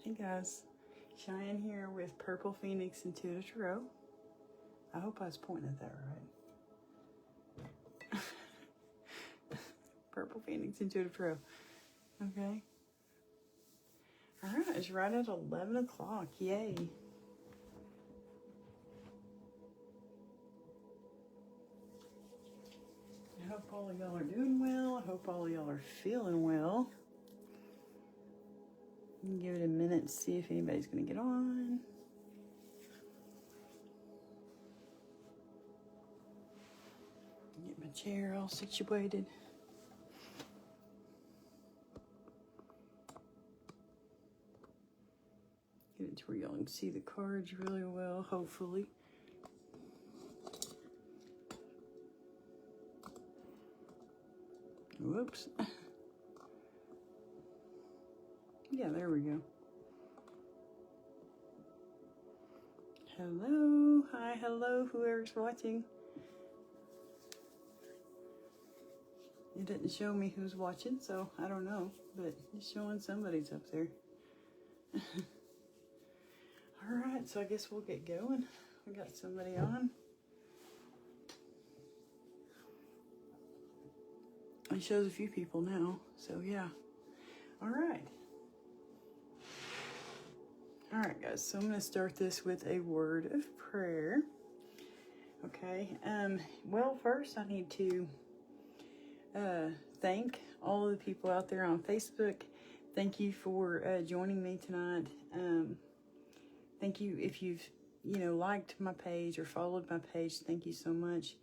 Hey guys, Cheyenne here with Purple Phoenix Intuitive Tarot. I hope I was pointing at that right. Purple Phoenix Intuitive Tarot. Okay. Alright, it's right at 11 o'clock. Yay. I hope all of y'all are doing well. I hope all of y'all are feeling well. Give it a minute to see if anybody's going to get on. Get my chair all situated. Get it to where y'all can see the cards really well, hopefully. Whoops. Yeah, there we go. Hello. Hi, hello, whoever's watching. It didn't show me who's watching, so I don't know, but it's showing somebody's up there. Alright, so I guess we'll get going. We got somebody on. It shows a few people now, so yeah. Alright. Alright guys, so I'm going to start this with a word of prayer. Okay, well first I need to thank all of the people out there on Facebook. Thank you for joining me tonight. Thank you if you've, liked my page or followed my page. Thank you so much.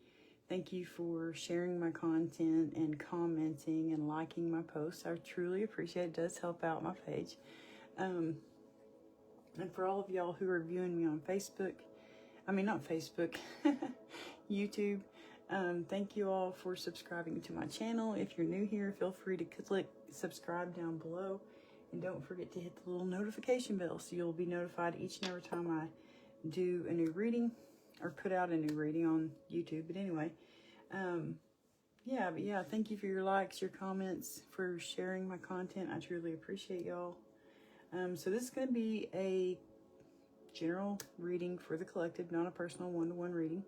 Thank you for sharing my content and commenting and liking my posts. I truly appreciate it. It does help out my page. And for all of y'all who are viewing me on Facebook, not Facebook, YouTube, thank you all for subscribing to my channel. If you're new here, feel free to click subscribe down below. And don't forget to hit the little notification bell so you'll be notified each and every time I do a new reading or put out a new reading on YouTube. But anyway, yeah, thank you for your likes, your comments, for sharing my content. I truly appreciate y'all. So this is going to be a general reading for the collective, not a personal one-to-one reading.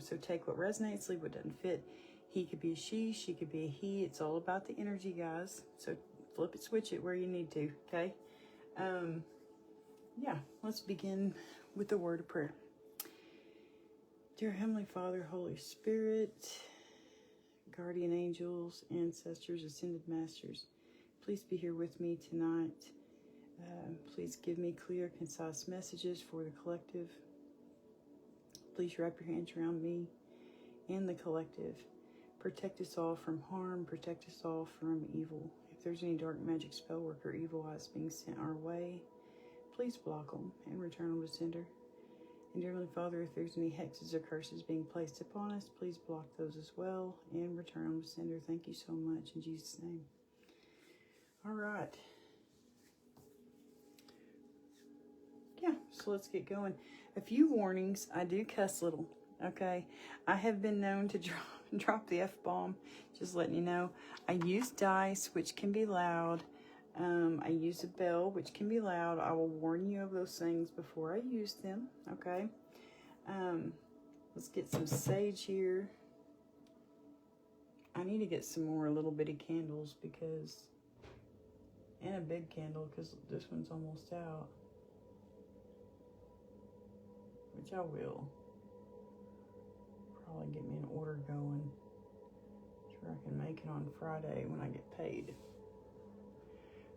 So take what resonates, leave what doesn't fit. He could be a she could be a he. It's all about the energy, guys. So flip it, switch it where you need to, okay? Yeah, let's begin with the word of prayer. Dear Heavenly Father, Holy Spirit, guardian angels, ancestors, ascended masters, please be here with me tonight. Please give me clear, concise messages for the collective. Please wrap your hands around me and the collective. Protect us all from harm. Protect us all from evil. If there's any dark magic, spell work, or evil eyes being sent our way, please block them and return them to sender. And dear Heavenly Father, if there's any hexes or curses being placed upon us, please block those as well and return them to sender. Thank you so much in Jesus' name. All right. Yeah, so let's get going. A few warnings. I do cuss little, okay? I have been known to drop the F-bomb, just letting you know. I use dice, which can be loud. I use a bell, which can be loud. I will warn you of those things before I use them, okay? Let's get some sage here. I need to get some more little bitty candles and a big candle because this one's almost out. Which I will. Probably get me an order going. Sure I can make it on Friday when I get paid.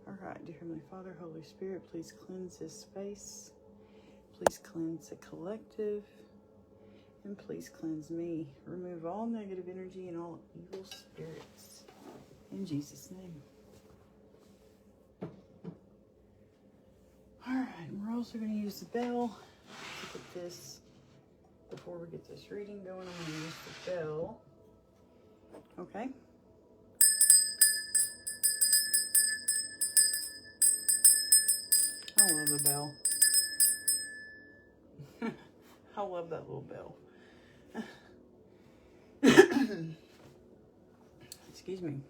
Alright, dear Heavenly Father, Holy Spirit, please cleanse this space. Please cleanse the collective. And please cleanse me. Remove all negative energy and all evil spirits. In Jesus' name. Alright, we're also going to use the bell. To get this, before we get this reading going, I'm going to use the bell. Okay. I love the bell. I love that little bell. Excuse me.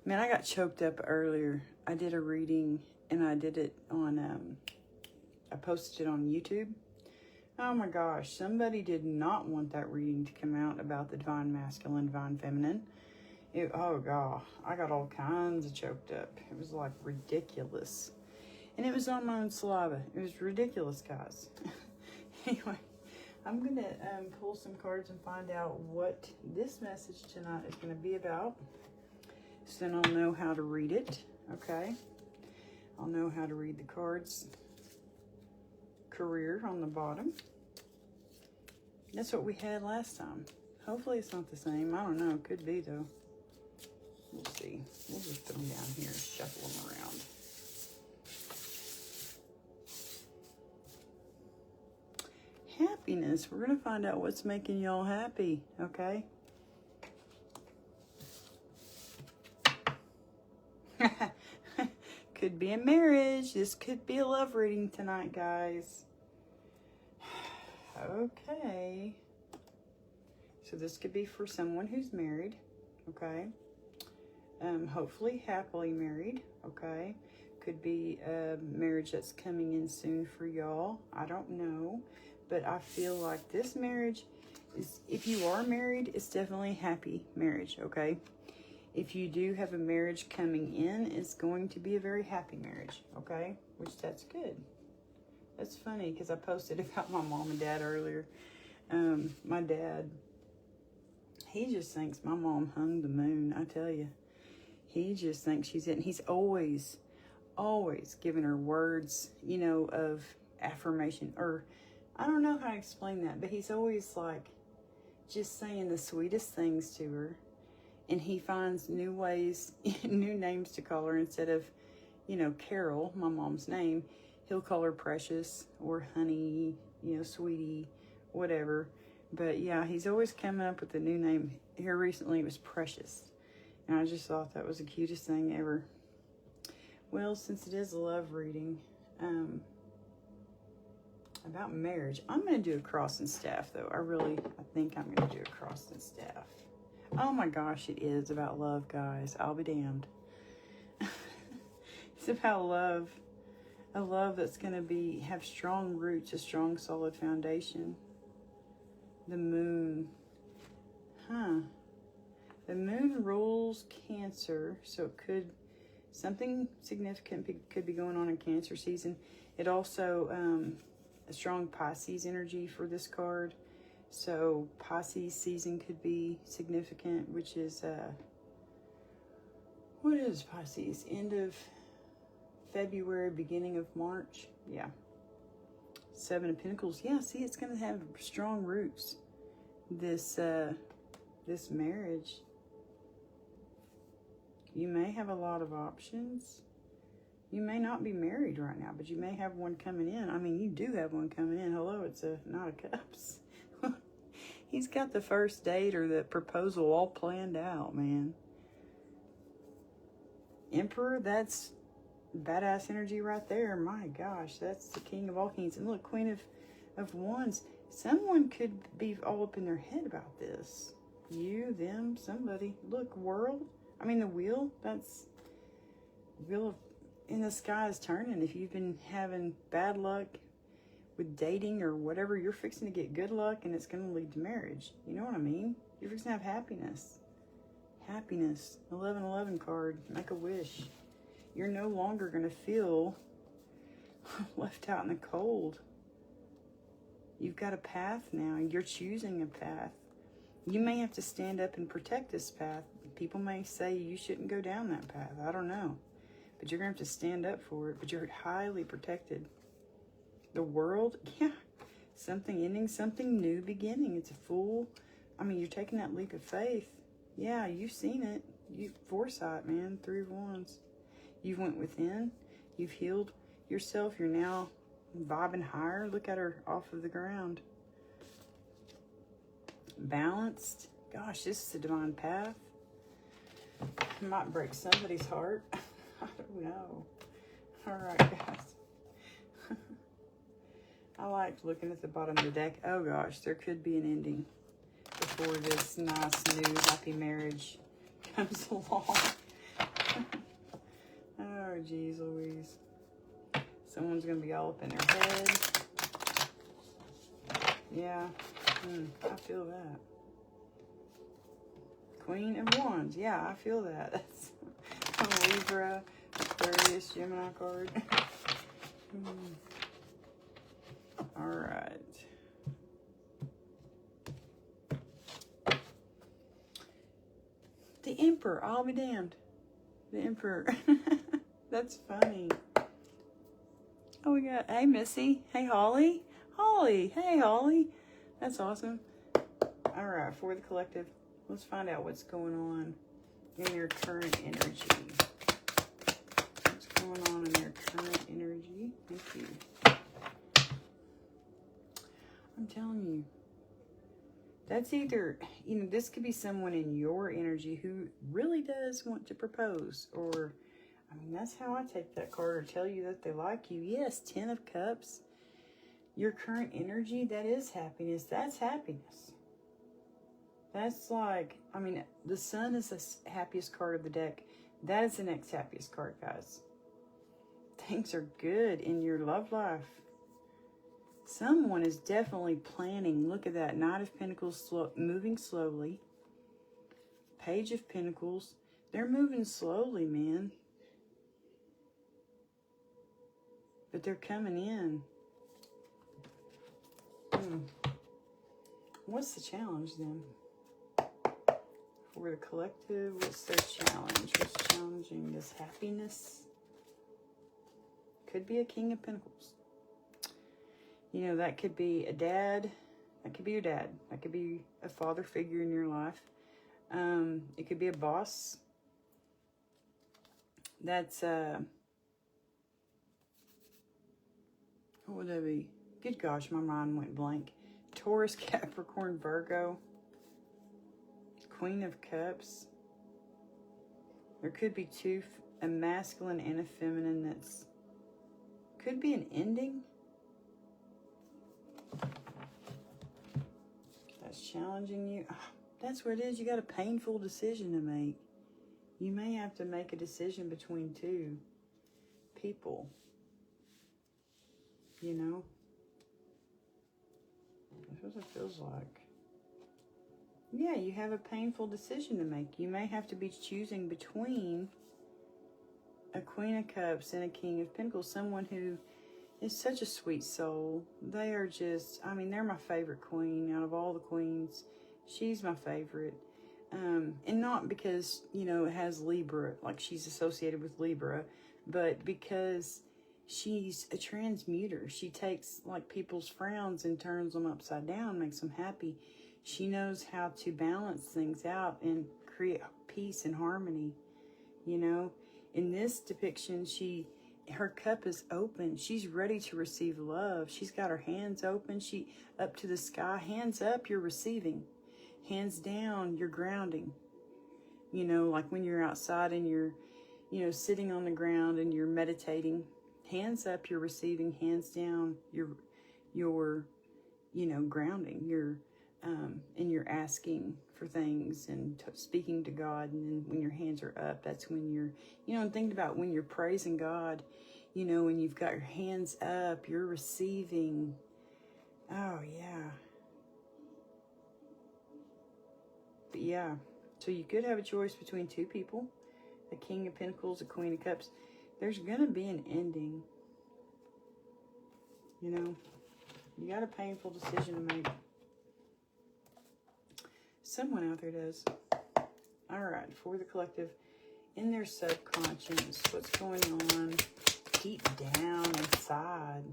Man, I got choked up earlier. I did a reading and I did it on, I posted it on YouTube. Oh my gosh, somebody did not want that reading to come out about the divine masculine, divine feminine. Oh god, I got all kinds of choked up. It was like ridiculous. And it was on my own saliva. It was ridiculous, guys. Anyway, I'm going to pull some cards and find out what this message tonight is going to be about. So then I'll know how to read it, okay? I'll know how to read the cards. Career on the bottom. That's what we had last time. Hopefully it's not the same. I don't know. Could be, though. We'll see. We'll just put them down here and shuffle them around. Happiness. We're going to find out what's making y'all happy, okay? Could be a marriage. This could be a love reading tonight, guys. Okay. So this could be for someone who's married, okay? Hopefully happily married, okay? Could be a marriage that's coming in soon for y'all. I don't know. But I feel like this marriage is, if you are married, it's definitely a happy marriage, okay? If you do have a marriage coming in, it's going to be a very happy marriage, okay? Which, that's good. That's funny, because I posted about my mom and dad earlier. My dad, he just thinks my mom hung the moon, I tell you. He just thinks she's it. And he's always giving her words, you know, of affirmation. Or, I don't know how to explain that, but he's always, like, just saying the sweetest things to her. And he finds new ways, new names to call her. Instead of, you know, Carol, my mom's name, he'll call her Precious or Honey, you know, Sweetie, whatever. But, yeah, he's always coming up with a new name. Here recently it was Precious. And I just thought that was the cutest thing ever. Well, since it is a love reading, about marriage, I'm going to do a cross and staff, though. I think I'm going to do a cross and staff. Oh my gosh, it is about love, guys. I'll be damned. It's about love. A love that's going to have strong roots, a strong, solid foundation. The moon. The moon rules Cancer, so something significant could be going on in Cancer season. It also, a strong Pisces energy for this card. So Pisces season could be significant, which is, what is Pisces? End of February, beginning of March. Yeah. Seven of Pentacles. Yeah, see, it's going to have strong roots. This marriage. You may have a lot of options. You may not be married right now, but you may have one coming in. I mean, you do have one coming in. Hello, it's a Knight of Cups. He's got the first date or the proposal all planned out, man. Emperor, that's badass energy right there. My gosh, that's the King of all kings. And look, Queen of Wands. Someone could be all up in their head about this. You, them, somebody. Look, world. I mean, the wheel. That's wheel of in the sky is turning. If you've been having bad luck with dating or whatever, you're fixing to get good luck, and it's going to lead to marriage. You know what I mean? You're fixing to have happiness. Happiness. 1111 card. Make a wish. You're no longer going to feel left out in the cold. You've got a path now. You're choosing a path. You may have to stand up and protect this path. People may say you shouldn't go down that path. I don't know. But you're going to have to stand up for it. But you're highly protected. The world, yeah. Something ending, something new beginning. It's a full, I mean, you're taking that leap of faith. Yeah, you've seen it. Foresight, man. 3 of Wands. You've went within. You've healed yourself. You're now bobbing higher. Look at her off of the ground. Balanced. Gosh, this is a divine path. It might break somebody's heart. I don't know. All right, guys. I liked looking at the bottom of the deck. Oh, gosh, there could be an ending before this nice, new, happy marriage comes along. Oh, geez Louise. Someone's going to be all up in their head. Yeah, I feel that. Queen of Wands. Yeah, I feel that. That's a Libra, Aquarius, Gemini card. All right. The Emperor. I'll be damned. The Emperor. That's funny. Oh, we got, hey, Missy. Hey, Holly. Holly. Hey, Holly. That's awesome. All right, for the collective, let's find out what's going on in your current energy. What's going on in your current energy? Thank you. I'm telling you. That's either, this could be someone in your energy who really does want to propose, or, that's how I take that card, or tell you that they like you. Yes, 10 of Cups. Your current energy, that is happiness. That's happiness. That's like, the Sun is the happiest card of the deck. That is the next happiest card, guys. Things are good in your love life. Someone is definitely planning. Look at that. Knight of Pentacles moving slowly. Page of Pentacles. They're moving slowly, man. But they're coming in. What's the challenge then? For the collective, what's their challenge? What's challenging this happiness? Could be a King of Pentacles. That could be a dad. That could be your dad. That could be a father figure in your life. It could be a boss. That's, what would that be? Good gosh, my mind went blank. Taurus, Capricorn, Virgo. Queen of Cups. There could be two, a masculine and a feminine. That's, could be an ending. That's challenging you. Oh, that's what it is. You got a painful decision to make. You may have to make a decision between two people. That's what it feels like. Yeah, you have a painful decision to make. You may have to be choosing between a Queen of Cups and a King of Pentacles. Someone who is such a sweet soul. They are just, they're my favorite queen out of all the queens. She's my favorite. And not because, it has Libra, like she's associated with Libra, but because she's a transmuter. She takes like people's frowns and turns them upside down, makes them happy. She knows how to balance things out and create peace and harmony. In this depiction, her cup is open. She's ready to receive love. She's got her hands open. She up to the sky. Hands up, you're receiving. Hands down, you're grounding. Like when you're outside and you're, sitting on the ground and you're meditating. Hands up, you're receiving. Hands down, you're grounding. You're, and you're asking for things and speaking to God. And then when your hands are up, that's when you're, and think about when you're praising God, when you've got your hands up, you're receiving. Oh, yeah. But yeah, so you could have a choice between two people, a King of Pentacles, a Queen of Cups. There's going to be an ending. You got a painful decision to make. Someone out there does. All right, for the collective, in their subconscious, what's going on deep down inside?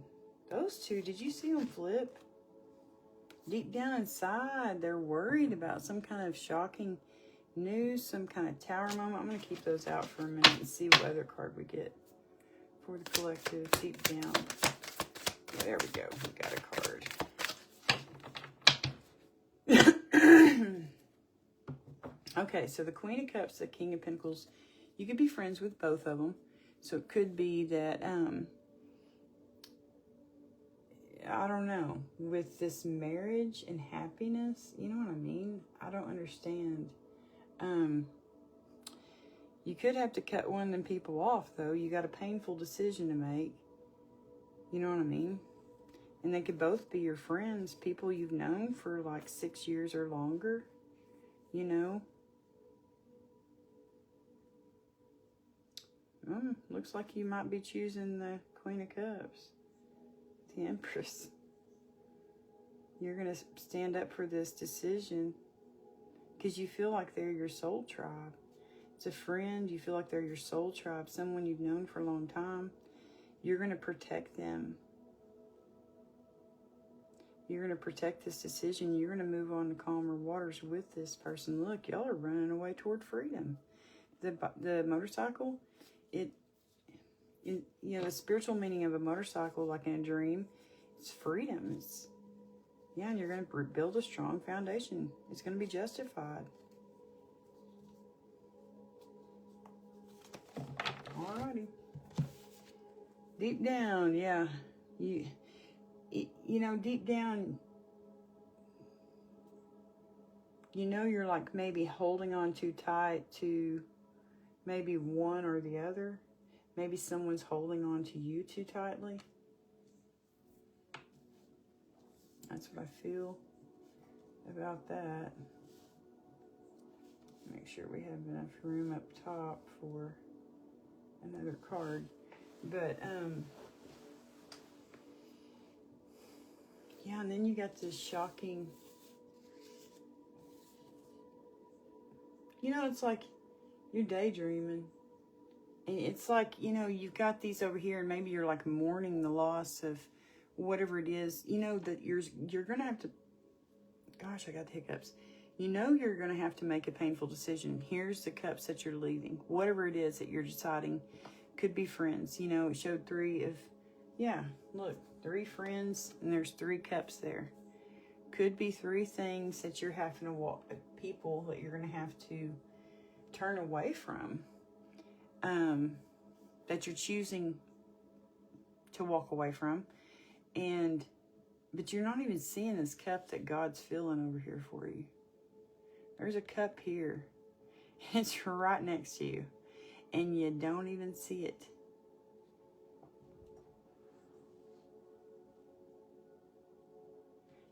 Those two, did you see them flip? Deep down inside, they're worried about some kind of shocking news, some kind of tower moment. I'm going to keep those out for a minute and see what other card we get for the collective deep down. There we go. We got a card. Okay, so the Queen of Cups, the King of Pentacles, you could be friends with both of them. So it could be that, I don't know, with this marriage and happiness, you know what I mean? I don't understand. You could have to cut one of them people off, though. You got a painful decision to make. You know what I mean? And they could both be your friends, people you've known for like 6 years or longer, you know? Looks like you might be choosing the Queen of Cups, the Empress. You're going to stand up for this decision because you feel like they're your soul tribe. It's a friend. You feel like they're your soul tribe, someone you've known for a long time. You're going to protect them. You're going to protect this decision. You're going to move on to calmer waters with this person. Look, y'all are running away toward freedom. The motorcycle, you know, the spiritual meaning of a motorcycle, like in a dream, it's freedom. Yeah, and you're going to build a strong foundation. It's going to be justified. Alrighty. Deep down, yeah. You know, deep down, you know, you're like maybe holding on too tight to maybe one or the other. Maybe someone's holding on to you too tightly. That's what I feel about that. Make sure we have enough room up top for another card. But, yeah, and then you got this shocking, you know, it's like you're daydreaming. And it's like, you know, you've got these over here and maybe you're like mourning the loss of whatever it is. You know that you're going to have to, gosh, I got the hiccups. You know you're going to have to make a painful decision. Here's the cups that you're leaving. Whatever it is that you're deciding. Could be friends. You know, it showed 3 of, yeah, look, 3 friends and there's 3 cups there. Could be 3 things that you're having to walk, people that you're going to have to turn away from. That you're choosing to walk away from. But you're not even seeing this cup that God's filling over here for you. There's a cup here. It's right next to you. And you don't even see it.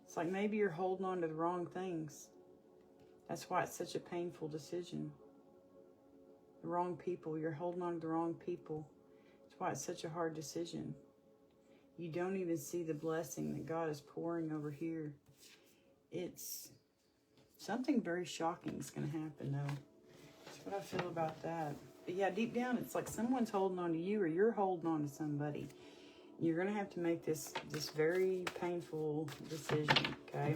It's like maybe you're holding on to the wrong things. That's why it's such a painful decision. The wrong people. You're holding on to the wrong people. That's why it's such a hard decision. You don't even see the blessing that God is pouring over here. It's something very shocking is going to happen, though. That's what I feel about that. But yeah, deep down, it's like someone's holding on to you or you're holding on to somebody. You're going to have to make this very painful decision, okay?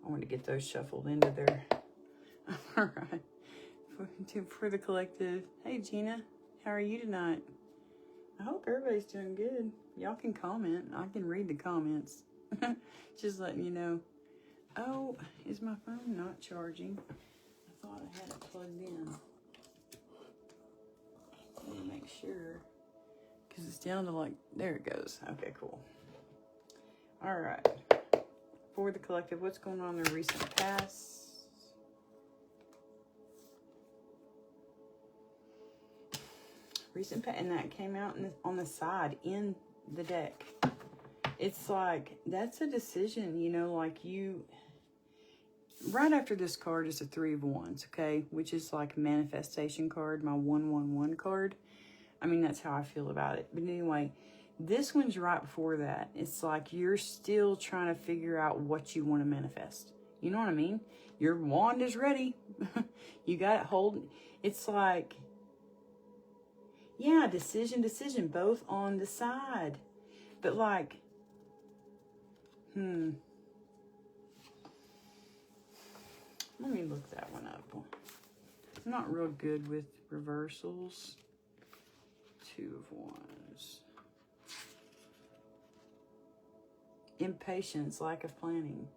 I want to get those shuffled into there. All right. For the collective. Hey, Gina. How are you tonight? I hope everybody's doing good. Y'all can comment. I can read the comments. Just letting you know. Oh, is my phone not charging? I thought I had it plugged in. Let me make sure. Because it's down to like, there it goes. Okay, cool. All right. For the collective, what's going on in the recent past? Recent past, and that came out on the side in the deck. It's like, that's a decision, you know, like you, right after this card is a 3 of Wands, okay? Which is like a manifestation card, my 111 card. I mean, that's how I feel about it. But anyway, this one's right before that. It's like you're still trying to figure out what you want to manifest. You know what I mean? Your wand is ready. You got it holding. It's like, yeah, decision, both on the side. But like, let me look that one up. I'm not real good with reversals. 2 of Wands. Impatience, lack of planning.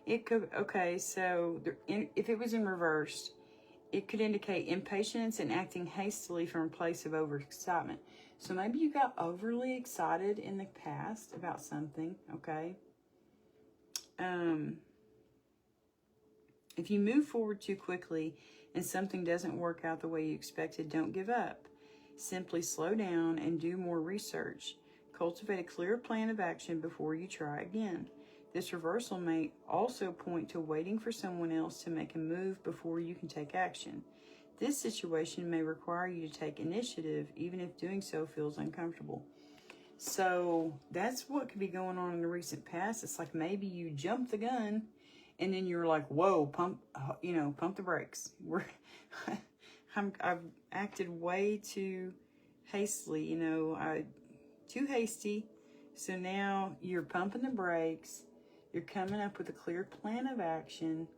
It could, okay, so if it was in reverse, it could indicate impatience and acting hastily from a place of overexcitement. So maybe you got overly excited in the past about something, okay? If you move forward too quickly and something doesn't work out the way you expected, don't give up. Simply slow down and do more research. Cultivate a clear plan of action before you try again. This reversal may also point to waiting for someone else to make a move before you can take action. This situation may require you to take initiative, even if doing so feels uncomfortable. So that's what could be going on in the recent past. It's like maybe you jumped the gun and then you're like, whoa, pump the brakes. I've acted way too hastily, too hasty. So now you're pumping the brakes. You're coming up with a clear plan of action.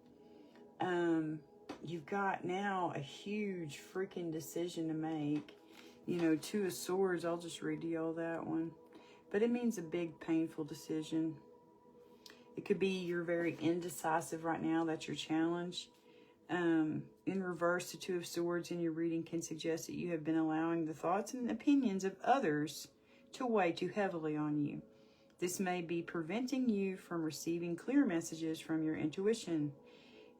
You've got now a huge freaking decision to make. Two of Swords, I'll just read to y'all that one. But it means a big, painful decision. It could be you're very indecisive right now. That's your challenge. In reverse, the Two of Swords in your reading can suggest that you have been allowing the thoughts and opinions of others to weigh too heavily on you. This may be preventing you from receiving clear messages from your intuition.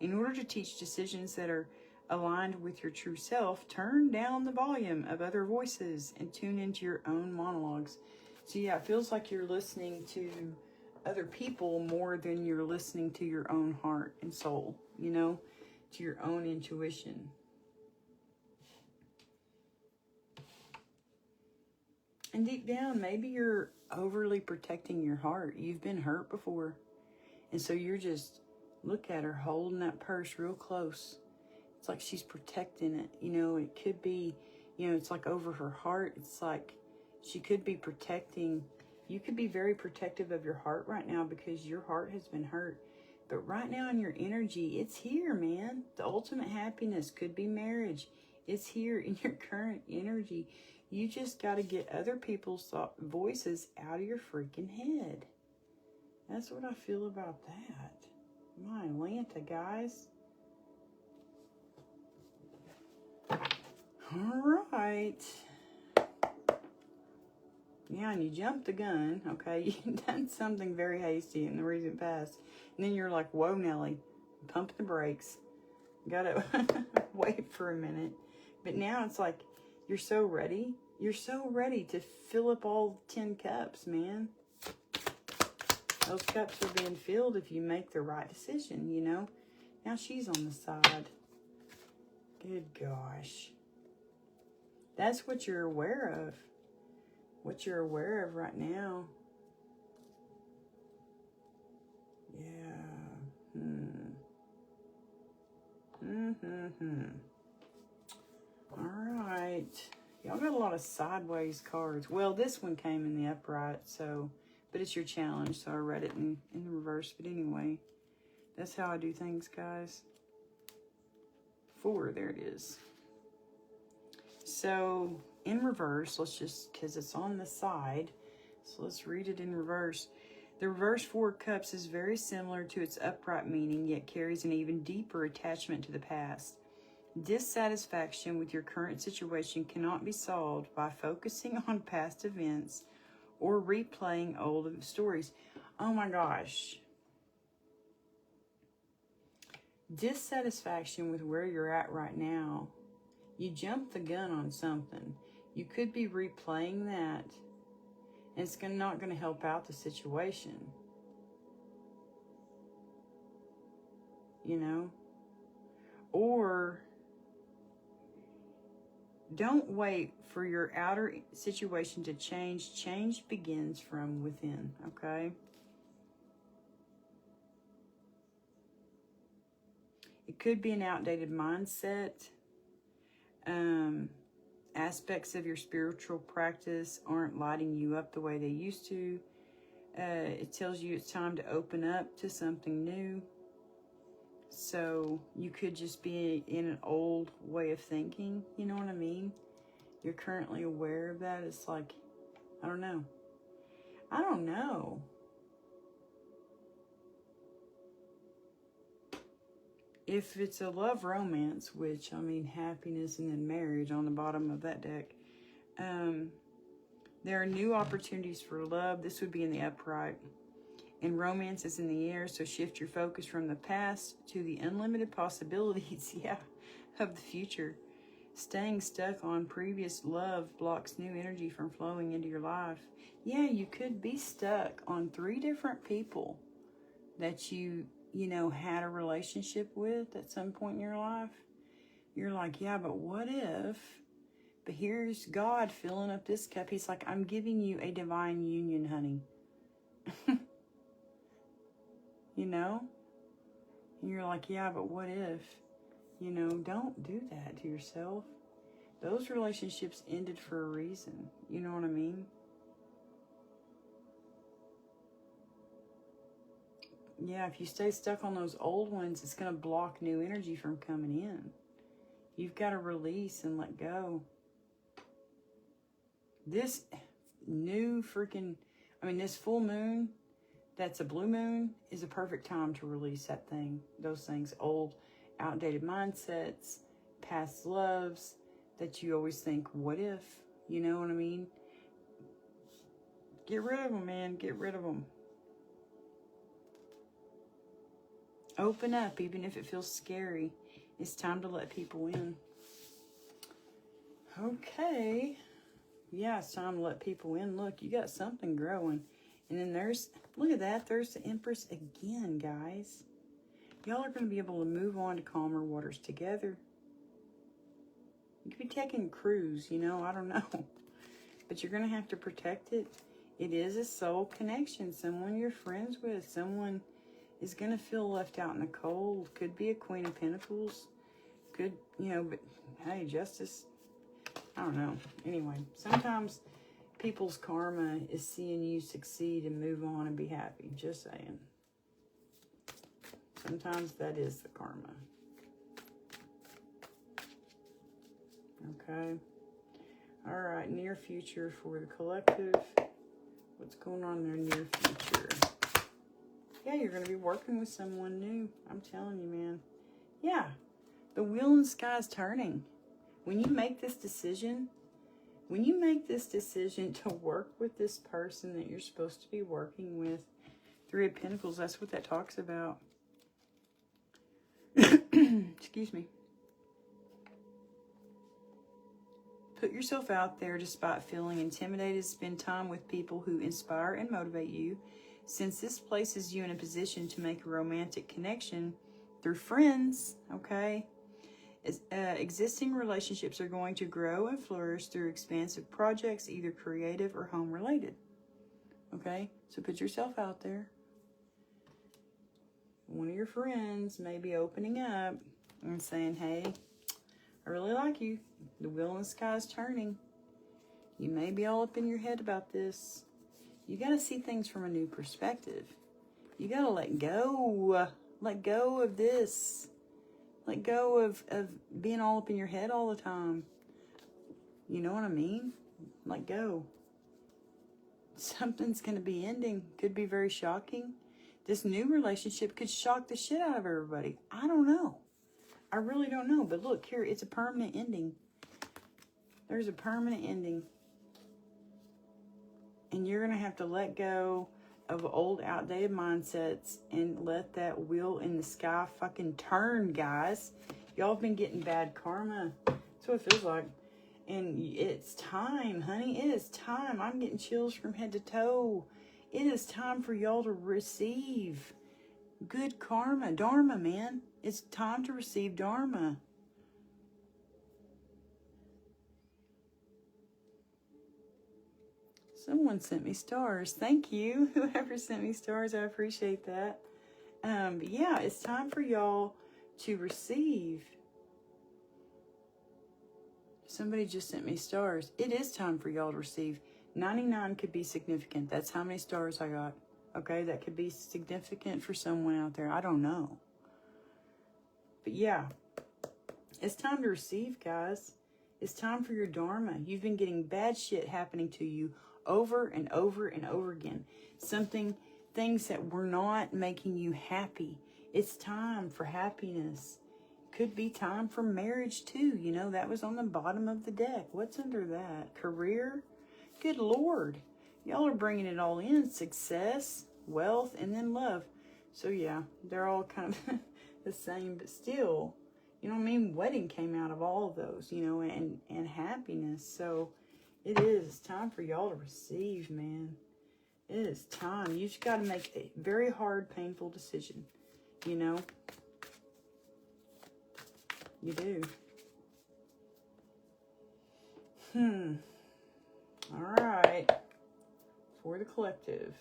In order to teach decisions that are aligned with your true self, turn down the volume of other voices and tune into your own monologues. So yeah, it feels like you're listening to other people more than you're listening to your own heart and soul, to your own intuition. And deep down, maybe you're overly protecting your heart. You've been hurt before. And so you're just, look at her holding that purse real close. It's like she's protecting it. It could be, it's like over her heart. It's like she could be protecting. You could be very protective of your heart right now because your heart has been hurt. But right now in your energy, it's here, man. The ultimate happiness could be marriage. It's here in your current energy. You just got to get other people's voices out of your freaking head. That's what I feel about that. My Atlanta, guys. All right. Yeah, and you jumped the gun, okay? You've done something very hasty in the recent past. And then you're like, whoa, Nelly, pump the brakes. Gotta wait for a minute. But now it's like, you're so ready. You're so ready to fill up all 10 cups, man. Those cups are being filled if you make the right decision, Now she's on the side. Good gosh. That's what you're aware of. What you're aware of right now. Yeah. All right. Y'all got a lot of sideways cards. Well, this one came in the upright, but it's your challenge, so I read it in the reverse. But anyway, that's how I do things, guys. 4, there it is. So, in reverse, because it's on the side, so let's read it in reverse. The reverse 4 of Cups is very similar to its upright meaning, yet carries an even deeper attachment to the past. Dissatisfaction with your current situation cannot be solved by focusing on past events or replaying old stories. Oh my gosh. Dissatisfaction with where you're at right now. You jumped the gun on something. You could be replaying that, and it's not going to help out the situation. Or don't wait for your outer situation to change. Change begins from within, okay? It could be an outdated mindset. Aspects of your spiritual practice aren't lighting you up the way they used to. It tells you it's time to open up to something new. So you could just be in an old way of thinking. You know what I mean? You're currently aware of that. It's like, I don't know. If it's a love romance, which, happiness and then marriage on the bottom of that deck, there are new opportunities for love. This would be in the upright. And romance is in the air, so shift your focus from the past to the unlimited possibilities, of the future. Staying stuck on previous love blocks new energy from flowing into your life. Yeah, you could be stuck on 3 different people that you had a relationship with at some point in your life. You're like, yeah, but what if? But here's God filling up this cup. He's like, I'm giving you a divine union, honey. And you're like, yeah, but what if? Don't do that to yourself. Those relationships ended for a reason. You know what I mean? Yeah, if you stay stuck on those old ones, it's going to block new energy from coming in. You've got to release and let go. This this full moon, that's a blue moon, is a perfect time to release those things, old, outdated mindsets, past loves that you always think, what if? You know what I mean? Get rid of them, man. Get rid of them. Open up, even if it feels scary. It's time to let people in. Okay. Yeah, it's time to let people in. Look, you got something growing. And then look at that. There's the Empress again, guys. Y'all are going to be able to move on to calmer waters together. You could be taking a cruise, I don't know. But you're going to have to protect it. It is a soul connection. Someone you're friends with. Someone is going to feel left out in the cold. Could be a Queen of Pentacles. Could, but hey, justice. I don't know. Anyway, sometimes people's karma is seeing you succeed and move on and be happy. Just saying. Sometimes that is the karma. Okay. All right. Near future for the collective. What's going on in their near future? Yeah, you're going to be working with someone new. I'm telling you, man. Yeah. The wheel in the sky is turning. When you make this decision to work with this person that you're supposed to be working with, 3 of Pentacles, that's what that talks about. Excuse me. Put yourself out there despite feeling intimidated. Spend time with people who inspire and motivate you. Since this places you in a position to make a romantic connection through friends, okay? Existing relationships are going to grow and flourish through expansive projects, either creative or home related. Okay, so put yourself out there. One of your friends may be opening up and saying, hey, I really like you. The wheel in the sky is turning. You may be all up in your head about this. You got to see things from a new perspective. You got to let go. Let go of this. Let go of being all up in your head all the time. You know what I mean? Let go. Something's going to be ending. Could be very shocking. This new relationship could shock the shit out of everybody. I don't know. I really don't know. But look, here, it's a permanent ending. There's a permanent ending. And you're going to have to let go of old, outdated mindsets and let that wheel in the sky fucking turn, guys. Y'all have been getting bad karma. That's what it feels like. And it's time, honey. It is time. I'm getting chills from head to toe. It is time for y'all to receive good karma. Dharma, man. It's time to receive dharma. Someone sent me stars. Thank you. Whoever sent me stars, I appreciate that. But yeah, it's time for y'all to receive. Somebody just sent me stars. It is time for y'all to receive. 99 could be significant. That's how many stars I got. Okay, that could be significant for someone out there. I don't know. But yeah, it's time to receive, guys. It's time for your dharma. You've been getting bad shit happening to you over and over and over again. Things that were not making you happy. It's time for happiness. Could be time for marriage too. You know, that was on the bottom of the deck. What's under that? Career? Good Lord. Y'all are bringing it all in. Success. wealth, and then love. So yeah, they're all kind of the same, but still, you know what I mean? Wedding came out of all of those, you know, and happiness. So it is. It's time for y'all to receive, man. It is time. You just got to make a very hard, painful decision, you know? You do. All right. For the collective,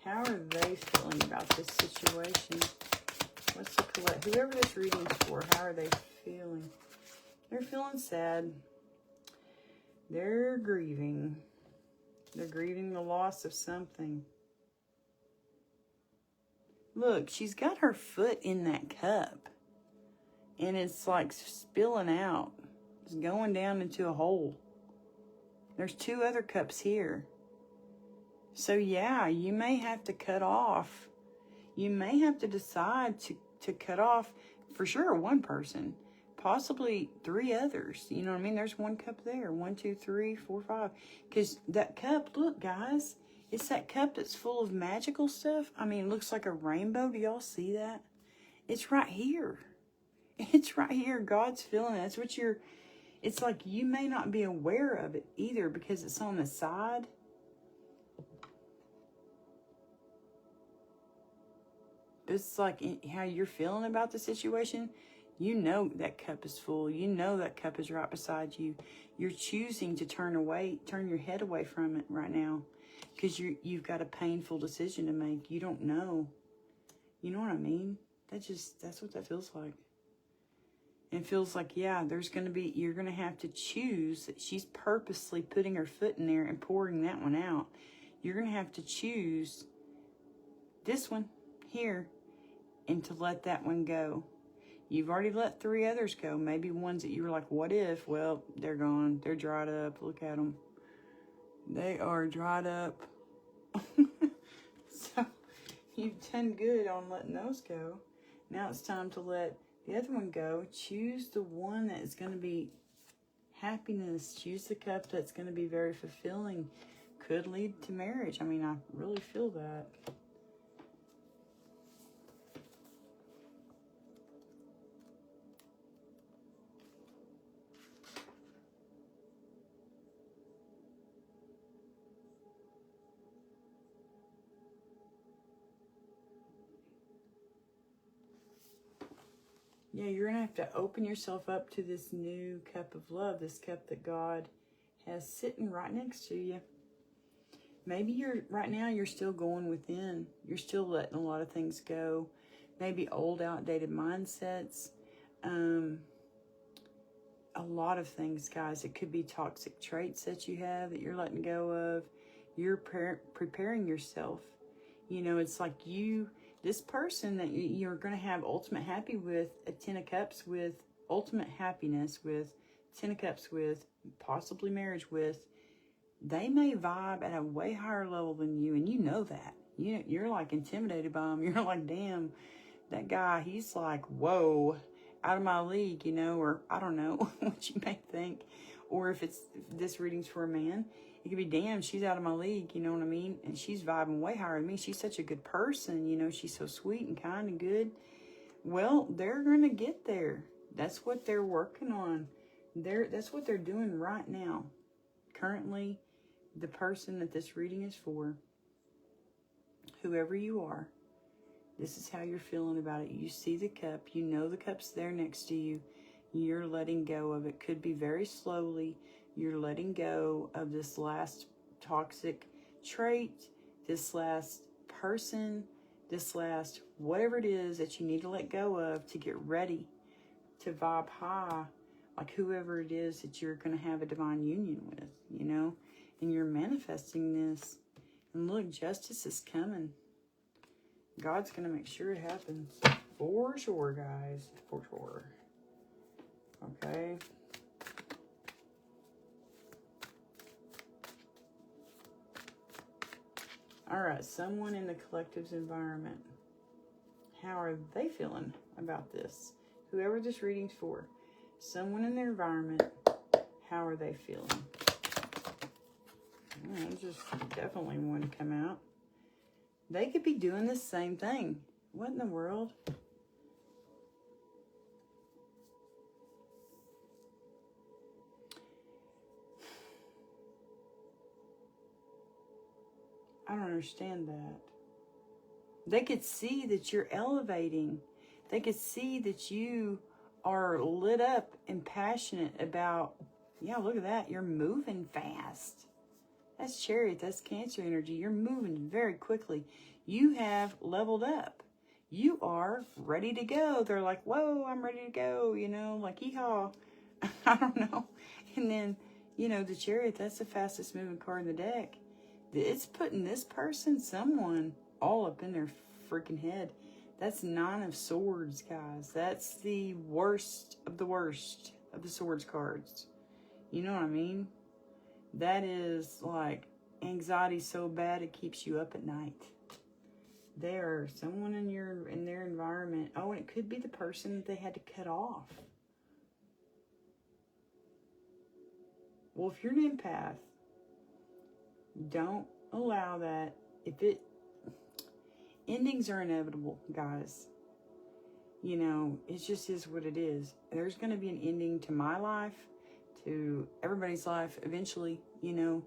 how are they feeling about this situation? What's the collective? Whoever this reading's for, how are they feeling? They're feeling sad. They're grieving. They're grieving the loss of something. Look, she's got her foot in that cup. And it's like spilling out. It's going down into a hole. There's 2 other cups here. So yeah, you may have to cut off. You may have to decide to cut off, for sure, 1 person. Possibly 3 others. You know what I mean? There's 1 cup there. 1, 2, 3, 4, 5. Because that cup, look, guys. It's that cup that's full of magical stuff. I mean, it looks like a rainbow. Do y'all see that? It's right here. It's right here. God's feeling it. That's what you're... It's like you may not be aware of it either because it's on the side. But it's like how you're feeling about the situation. You know that cup is full. You know that cup is right beside you. You're choosing to turn your head away from it right now because you've got a painful decision to make. You don't know. You know what I mean? That's what that feels like. And it feels like, yeah, you're going to have to choose. She's purposely putting her foot in there and pouring that one out. You're going to have to choose this one here and to let that one go. You've already let 3 others go. Maybe ones that you were like, what if? Well, they're gone. They're dried up. Look at them. They are dried up. So you've done good on letting those go. Now it's time to let the other one go. Choose the one that is going to be happiness. Choose the cup that's going to be very fulfilling. Could lead to marriage. I mean, I really feel that. Yeah, you're going to have to open yourself up to this new cup of love, this cup that God has sitting right next to you. Maybe right now you're still going within. You're still letting a lot of things go. Maybe old, outdated mindsets. A lot of things, guys. It could be toxic traits that you have that you're letting go of. You're preparing yourself. You know, it's like this person that you're going to have ultimate happy with, a 10 of cups with, ultimate happiness with, 10 of cups with, possibly marriage with, they may vibe at a way higher level than you, and you know that. You're like intimidated by them. You're like, damn, that guy, he's like, whoa, out of my league, you know, or I don't know what you may think. Or if this reading's for a man, it could be, damn, she's out of my league, you know what I mean? And she's vibing way higher than me. She's such a good person, you know, she's so sweet and kind and good. Well, they're going to get there. That's what they're working on. That's what they're doing right now. Currently, the person that this reading is for, whoever you are, this is how you're feeling about it. You see the cup. You know the cup's there next to you. You're letting go of it. Could be very slowly. You're letting go of this last toxic trait, this last person, this last whatever it is that you need to let go of to get ready to vibe high, like whoever it is that you're going to have a divine union with, you know? And you're manifesting this. And look, justice is coming. God's going to make sure it happens. For sure, guys. For sure. Okay. All right. Someone in the collective's environment. How are they feeling about this? Whoever this reading's for. Someone in their environment. How are they feeling? Just definitely one come out. They could be doing the same thing. What in the world? I don't understand that. They could see that you're elevating. They could see that you are lit up and passionate about, yeah, look at that. You're moving fast. That's Chariot. That's Cancer energy. You're moving very quickly. You have leveled up. You are ready to go. They're like, whoa, I'm ready to go. You know, like, yeehaw. I don't know. And then, you know, the Chariot, that's the fastest moving card in the deck. It's putting this person, someone, all up in their freaking head. That's 9 of Swords, guys. That's the worst of the Swords cards. You know what I mean? That is like anxiety so bad it keeps you up at night. There, someone in their environment. Oh, and it could be the person that they had to cut off. Well, if you're an empath, don't allow that. Endings are inevitable, guys. You know, it just is what it is. There's going to be an ending to my life, to everybody's life eventually. You know,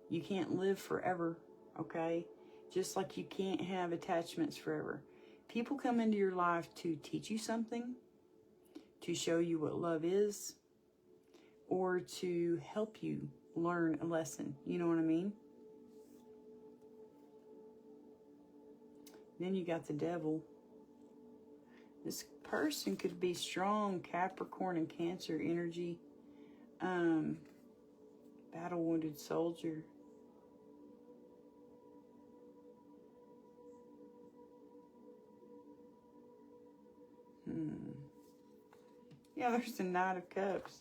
you can't live forever, okay? Just like you can't have attachments forever. People come into your life to teach you something, to show you what love is, or to help you learn a lesson. You know what I mean? Then you got the Devil. This person could be strong Capricorn and Cancer energy. Battle-wounded soldier. Yeah, there's the Knight of Cups.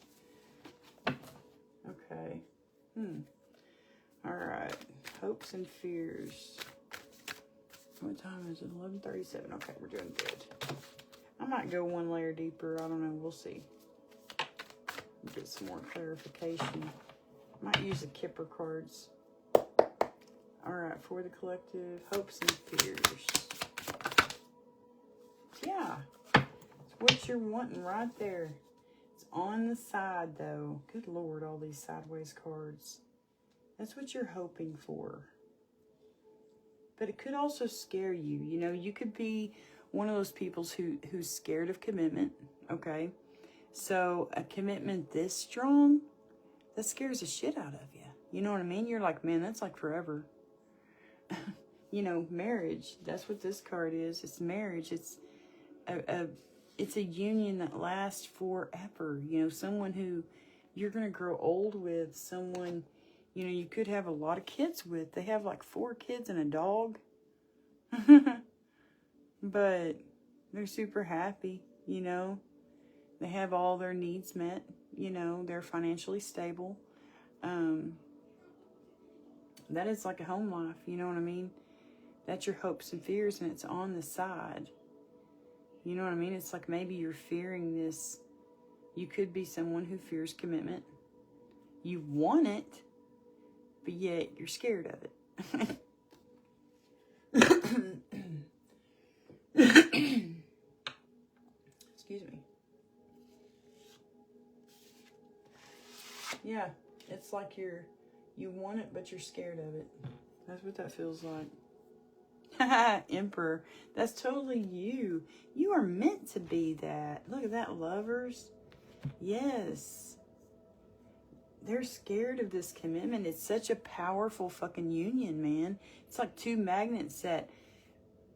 Okay. All right. Hopes and fears. What time is it? 11:37. Okay, we're doing good. I might go one layer deeper. I don't know. We'll see. Get some more clarification. Might use the Kipper cards. All right, for the collective, hopes and fears. Yeah, it's what you're wanting right there. It's on the side, though. Good Lord, all these sideways cards. That's what you're hoping for. But it could also scare you. You know, you could be one of those people who's scared of commitment, okay? So a commitment this strong, that scares the shit out of you. You know what I mean? You're like, man, that's like forever. You know, marriage, that's what this card is. It's marriage. It's a union that lasts forever. You know, someone who you're going to grow old with, someone, you know, you could have a lot of kids with. They have like 4 kids and a dog. But they're super happy, you know. They have all their needs met, you know. They're financially stable. That is like a home life, you know what I mean? That's your hopes and fears, and it's on the side. You know what I mean? It's like maybe you're fearing this. You could be someone who fears commitment. You want it, but yet you're scared of it. Excuse me. Yeah, it's like you want it, but you're scared of it. That's what that feels like. Emperor. That's totally you. You are meant to be that. Look at that, lovers. Yes. They're scared of this commitment. It's such a powerful fucking union, man. It's like 2 magnets that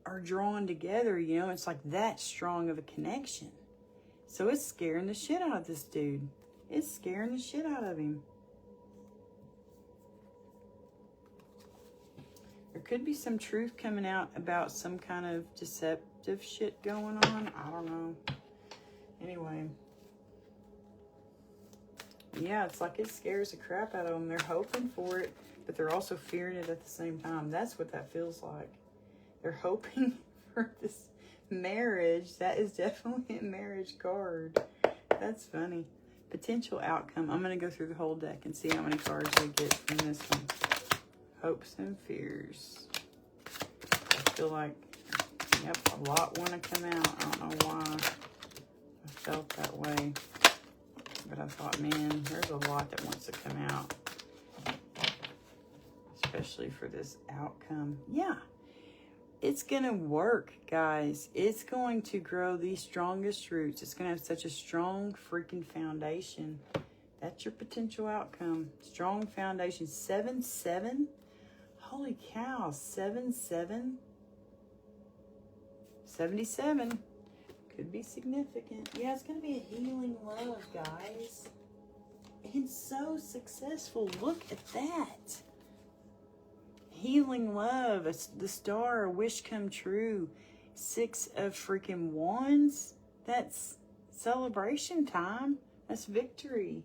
are drawn together, you know. It's like that strong of a connection. So it's scaring the shit out of this dude. It's scaring the shit out of him. There could be some truth coming out about some kind of deceptive shit going on. I don't know. Anyway. Yeah, it's like it scares the crap out of them. They're hoping for it, but they're also fearing it at the same time. That's what that feels like. They're hoping for this marriage. That is definitely a marriage card. That's funny. Potential outcome. I'm going to go through the whole deck and see how many cards we get from this one. Hopes and fears. feel like, yep, a lot want to come out. I don't know why I felt that way. But I thought, man, there's a lot that wants to come out. Especially for this outcome. Yeah. It's going to work, guys. It's going to grow the strongest roots. It's going to have such a strong freaking foundation. That's your potential outcome. Strong foundation. 7-7. Holy cow. 7-7. 77. Could be significant. Yeah, it's going to be a healing love, guys. And so successful. Look at that. Healing love, the star, a wish come true. 6 of freaking wands. That's celebration time. That's victory.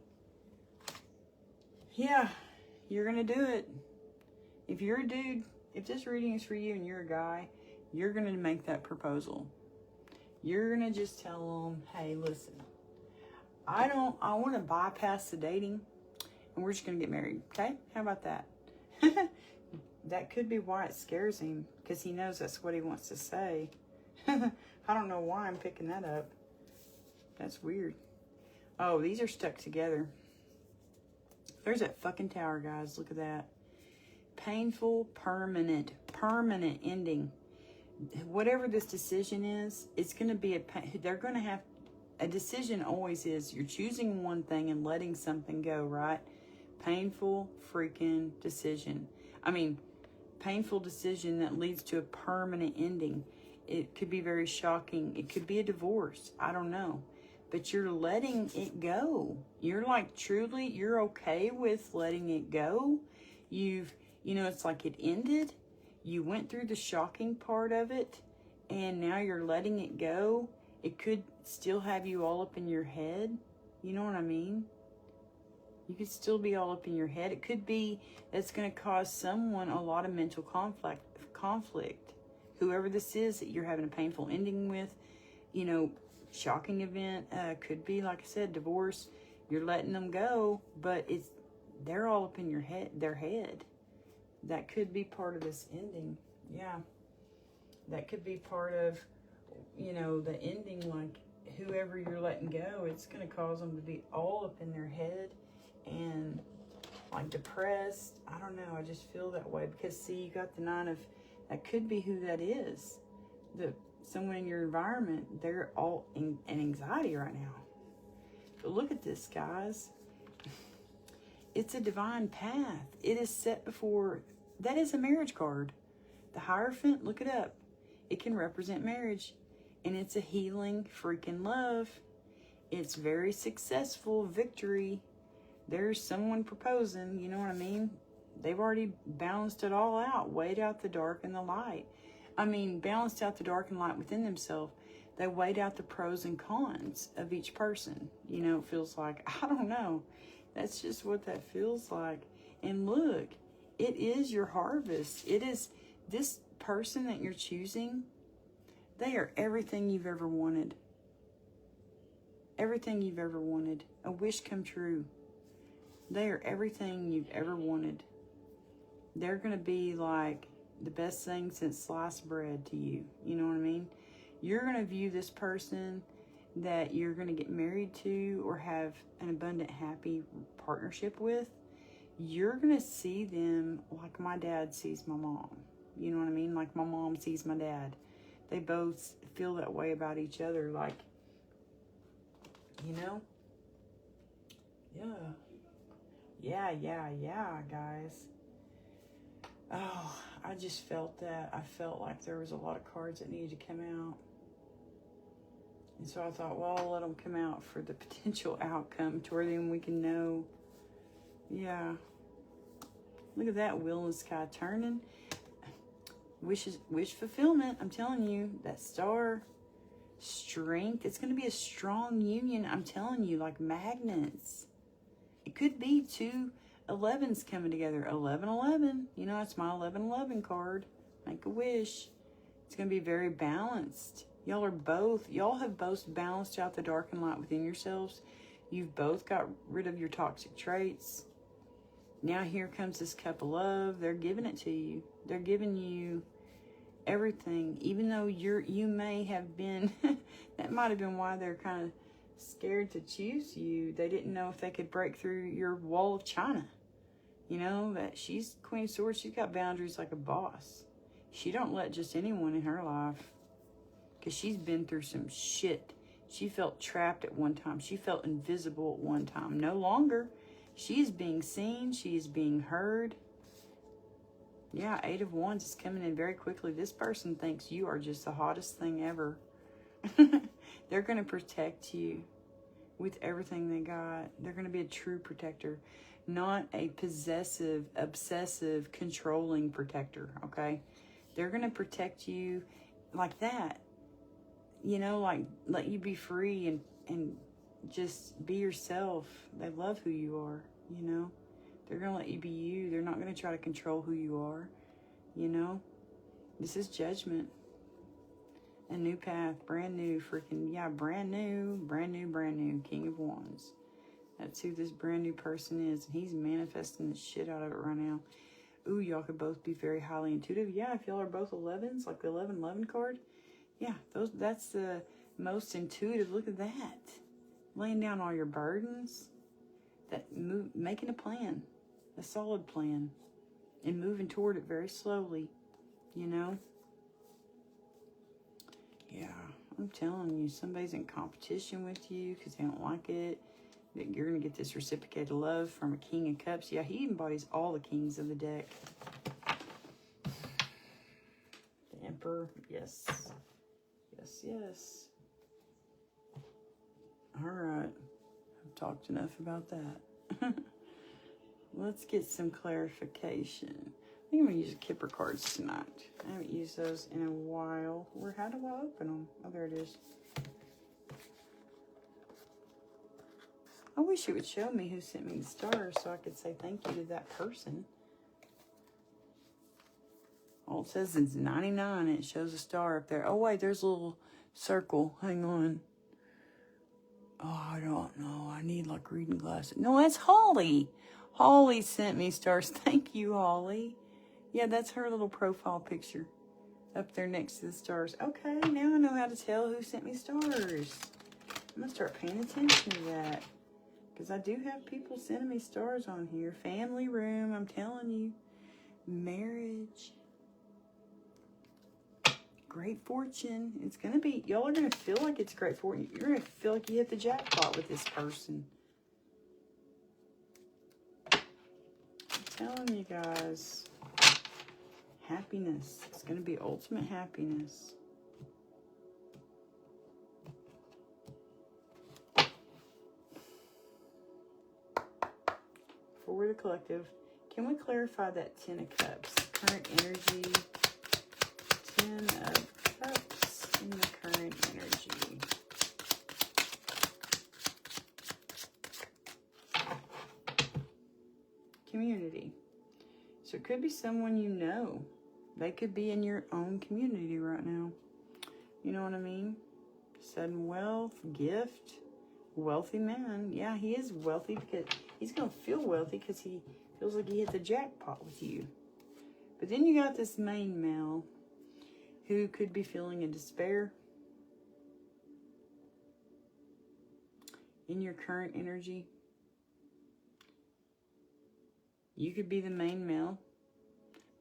Yeah, you're going to do it. If you're a dude, if this reading is for you and you're a guy, you're going to make that proposal. You're going to just tell them, hey, listen, I want to bypass the dating and we're just going to get married. Okay? How about that? That could be why it scares him, because he knows that's what he wants to say. I don't know why I'm picking that up. That's weird. Oh, these are stuck together. There's that fucking tower, guys. Look at that. Painful, permanent ending. Whatever this decision is, it's going to be they're going to have, a decision always is, you're choosing one thing and letting something go, right? Painful freaking decision. I mean, painful decision that leads to a permanent ending. It could be very shocking. It could be a divorce. I don't know. But you're letting it go. You're like, truly, you're okay with letting it go. It's like it ended. You went through the shocking part of it, and now you're letting it go. It could still have you all up in your head. You know what I mean? You could still be all up in your head. It could be that's going to cause someone a lot of mental conflict. Whoever this is that you're having a painful ending with, shocking event, could be, like I said, divorce. You're letting them go, but they're all up in their head. That could be part of this ending. Yeah. That could be part of, the ending, like whoever you're letting go, it's going to cause them to be all up in their head and like depressed. I don't know. I just feel that way because, see, you got the 9 of, that could be who that is. Someone in your environment, they're all in anxiety right now. But look at this, guys. It's a divine path. It is set before. That is a marriage card. The Hierophant, look it up. It can represent marriage. And it's a healing freaking love. It's very successful victory. There's someone proposing, you know what I mean? They've already balanced it all out, weighed out the dark and the light. I mean, balanced out the dark and light within themselves. They weighed out the pros and cons of each person. It feels like, I don't know. That's just what that feels like. And look, it is your harvest. It is this person that you're choosing. They are everything you've ever wanted. Everything you've ever wanted. A wish come true. They are everything you've ever wanted. They're going to be like the best thing since sliced bread to you. You know what I mean? You're going to view this person that you're going to get married to or have an abundant, happy partnership with. You're going to see them like my dad sees my mom. You know what I mean? Like my mom sees my dad. They both feel that way about each other. Like, Yeah, guys. Oh, I just felt that. I felt like there was a lot of cards that needed to come out. And so I thought, well, I'll let them come out for the potential outcome to where then we can know. Yeah. Look at that, wheel in the sky turning. Wish fulfillment. I'm telling you, that star, strength. It's going to be a strong union. I'm telling you, like magnets. It could be 2 11s coming together. 11-11. It's my 11-11 card. Make a wish. It's going to be very balanced. Y'all have both balanced out the dark and light within yourselves. You've both got rid of your toxic traits. Now here comes this cup of love. They're giving it to you. They're giving you, everything, even though you may have been, that might have been why they're kind of scared to choose you. They didn't know if they could break through your wall of China. You know, that she's Queen of Swords. She's got boundaries like a boss. She don't let just anyone in her life, because she's been through some shit. She felt trapped at one time. She felt invisible at one time. No longer. She is being seen. She is being heard. Yeah, 8 of Wands is coming in very quickly. This person thinks you are just the hottest thing ever. They're going to protect you with everything they got. They're going to be a true protector, not a possessive, obsessive, controlling protector, okay? They're going to protect you like that. You know, like let you be free and just be yourself. They love who you are, you know? They're going to let you be you. They're not going to try to control who you are, you know? This is judgment. A new path, brand new, freaking, yeah, brand new, King of Wands. That's who this brand new person is. And he's manifesting the shit out of it right now. Ooh, y'all could both be very highly intuitive. Yeah, if y'all are both 11s, like the 11-11 card. Yeah, that's the most intuitive. Look at that. Laying down all your burdens. Making a plan. A solid plan. And moving toward it very slowly. You know? Yeah, I'm telling you, somebody's in competition with you because they don't like it. That you're going to get this reciprocated love from a King of Cups. Yeah, he embodies all the kings of the deck. The Emperor, yes. Yes, yes. All right. I've talked enough about that. Let's get some clarification. I think I'm going to use Kipper cards tonight. I haven't used those in a while. How do I open them? Oh, there it is. I wish it would show me who sent me the stars so I could say thank you to that person. All it says is 99 and it shows a star up there. Oh, wait, there's a little circle. Hang on. Oh, I don't know. I need like reading glasses. No, that's Holly. Holly sent me stars. Thank you, Holly. Yeah, that's her little profile picture up there next to the stars. Okay, now I know how to tell who sent me stars. I'm going to start paying attention to that. Because I do have people sending me stars on here. Family room, I'm telling you. Marriage. Great fortune. It's going to be, y'all are going to feel like it's great fortune. You're going to feel like you hit the jackpot with this person. I'm telling you guys. Happiness. It's going to be ultimate happiness. For the collective, can we clarify that 10 of Cups? Current energy. 10 of Cups in the current energy. Community. So it could be someone you know. They could be in your own community right now. You know what I mean? Sudden wealth, gift, wealthy man. Yeah, he is wealthy because he's going to feel wealthy because he feels like he hit the jackpot with you. But then you got this main male who could be feeling in despair in your current energy. You could be the main male,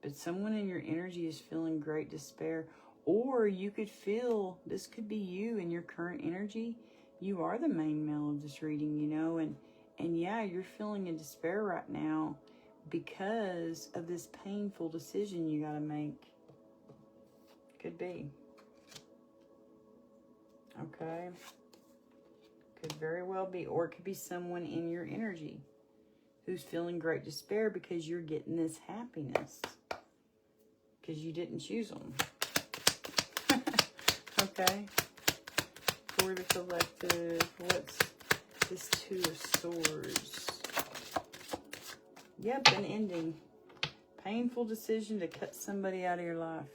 but someone in your energy is feeling great despair. Or you could feel, this could be you in your current energy. You are the main male of this reading, you know, and yeah, you're feeling in despair right now because of this painful decision you got to make. Could be. Okay. Could very well be. Or it could be someone in your energy who's feeling great despair because you're getting this happiness. Because you didn't choose them. Okay. For the collective, what's this 2 of Swords? Yep, an ending. Painful decision to cut somebody out of your life.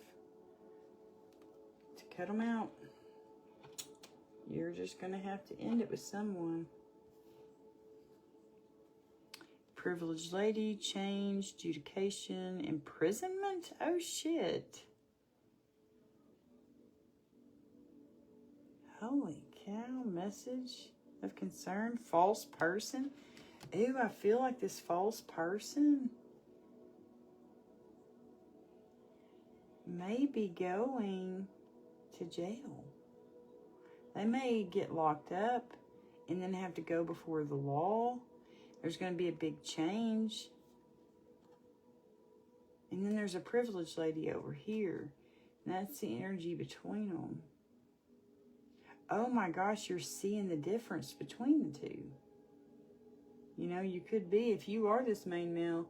To cut them out. You're just going to have to end it with someone. Privileged lady, change, adjudication, imprisonment. Oh, shit. Holy cow, message of concern, false person. Ew, I feel like this false person may be going to jail. They may get locked up and then have to go before the law. There's going to be a big change. And then there's a privileged lady over here. And that's the energy between them. Oh my gosh, you're seeing the difference between the two. You know, you could be, if you are this main male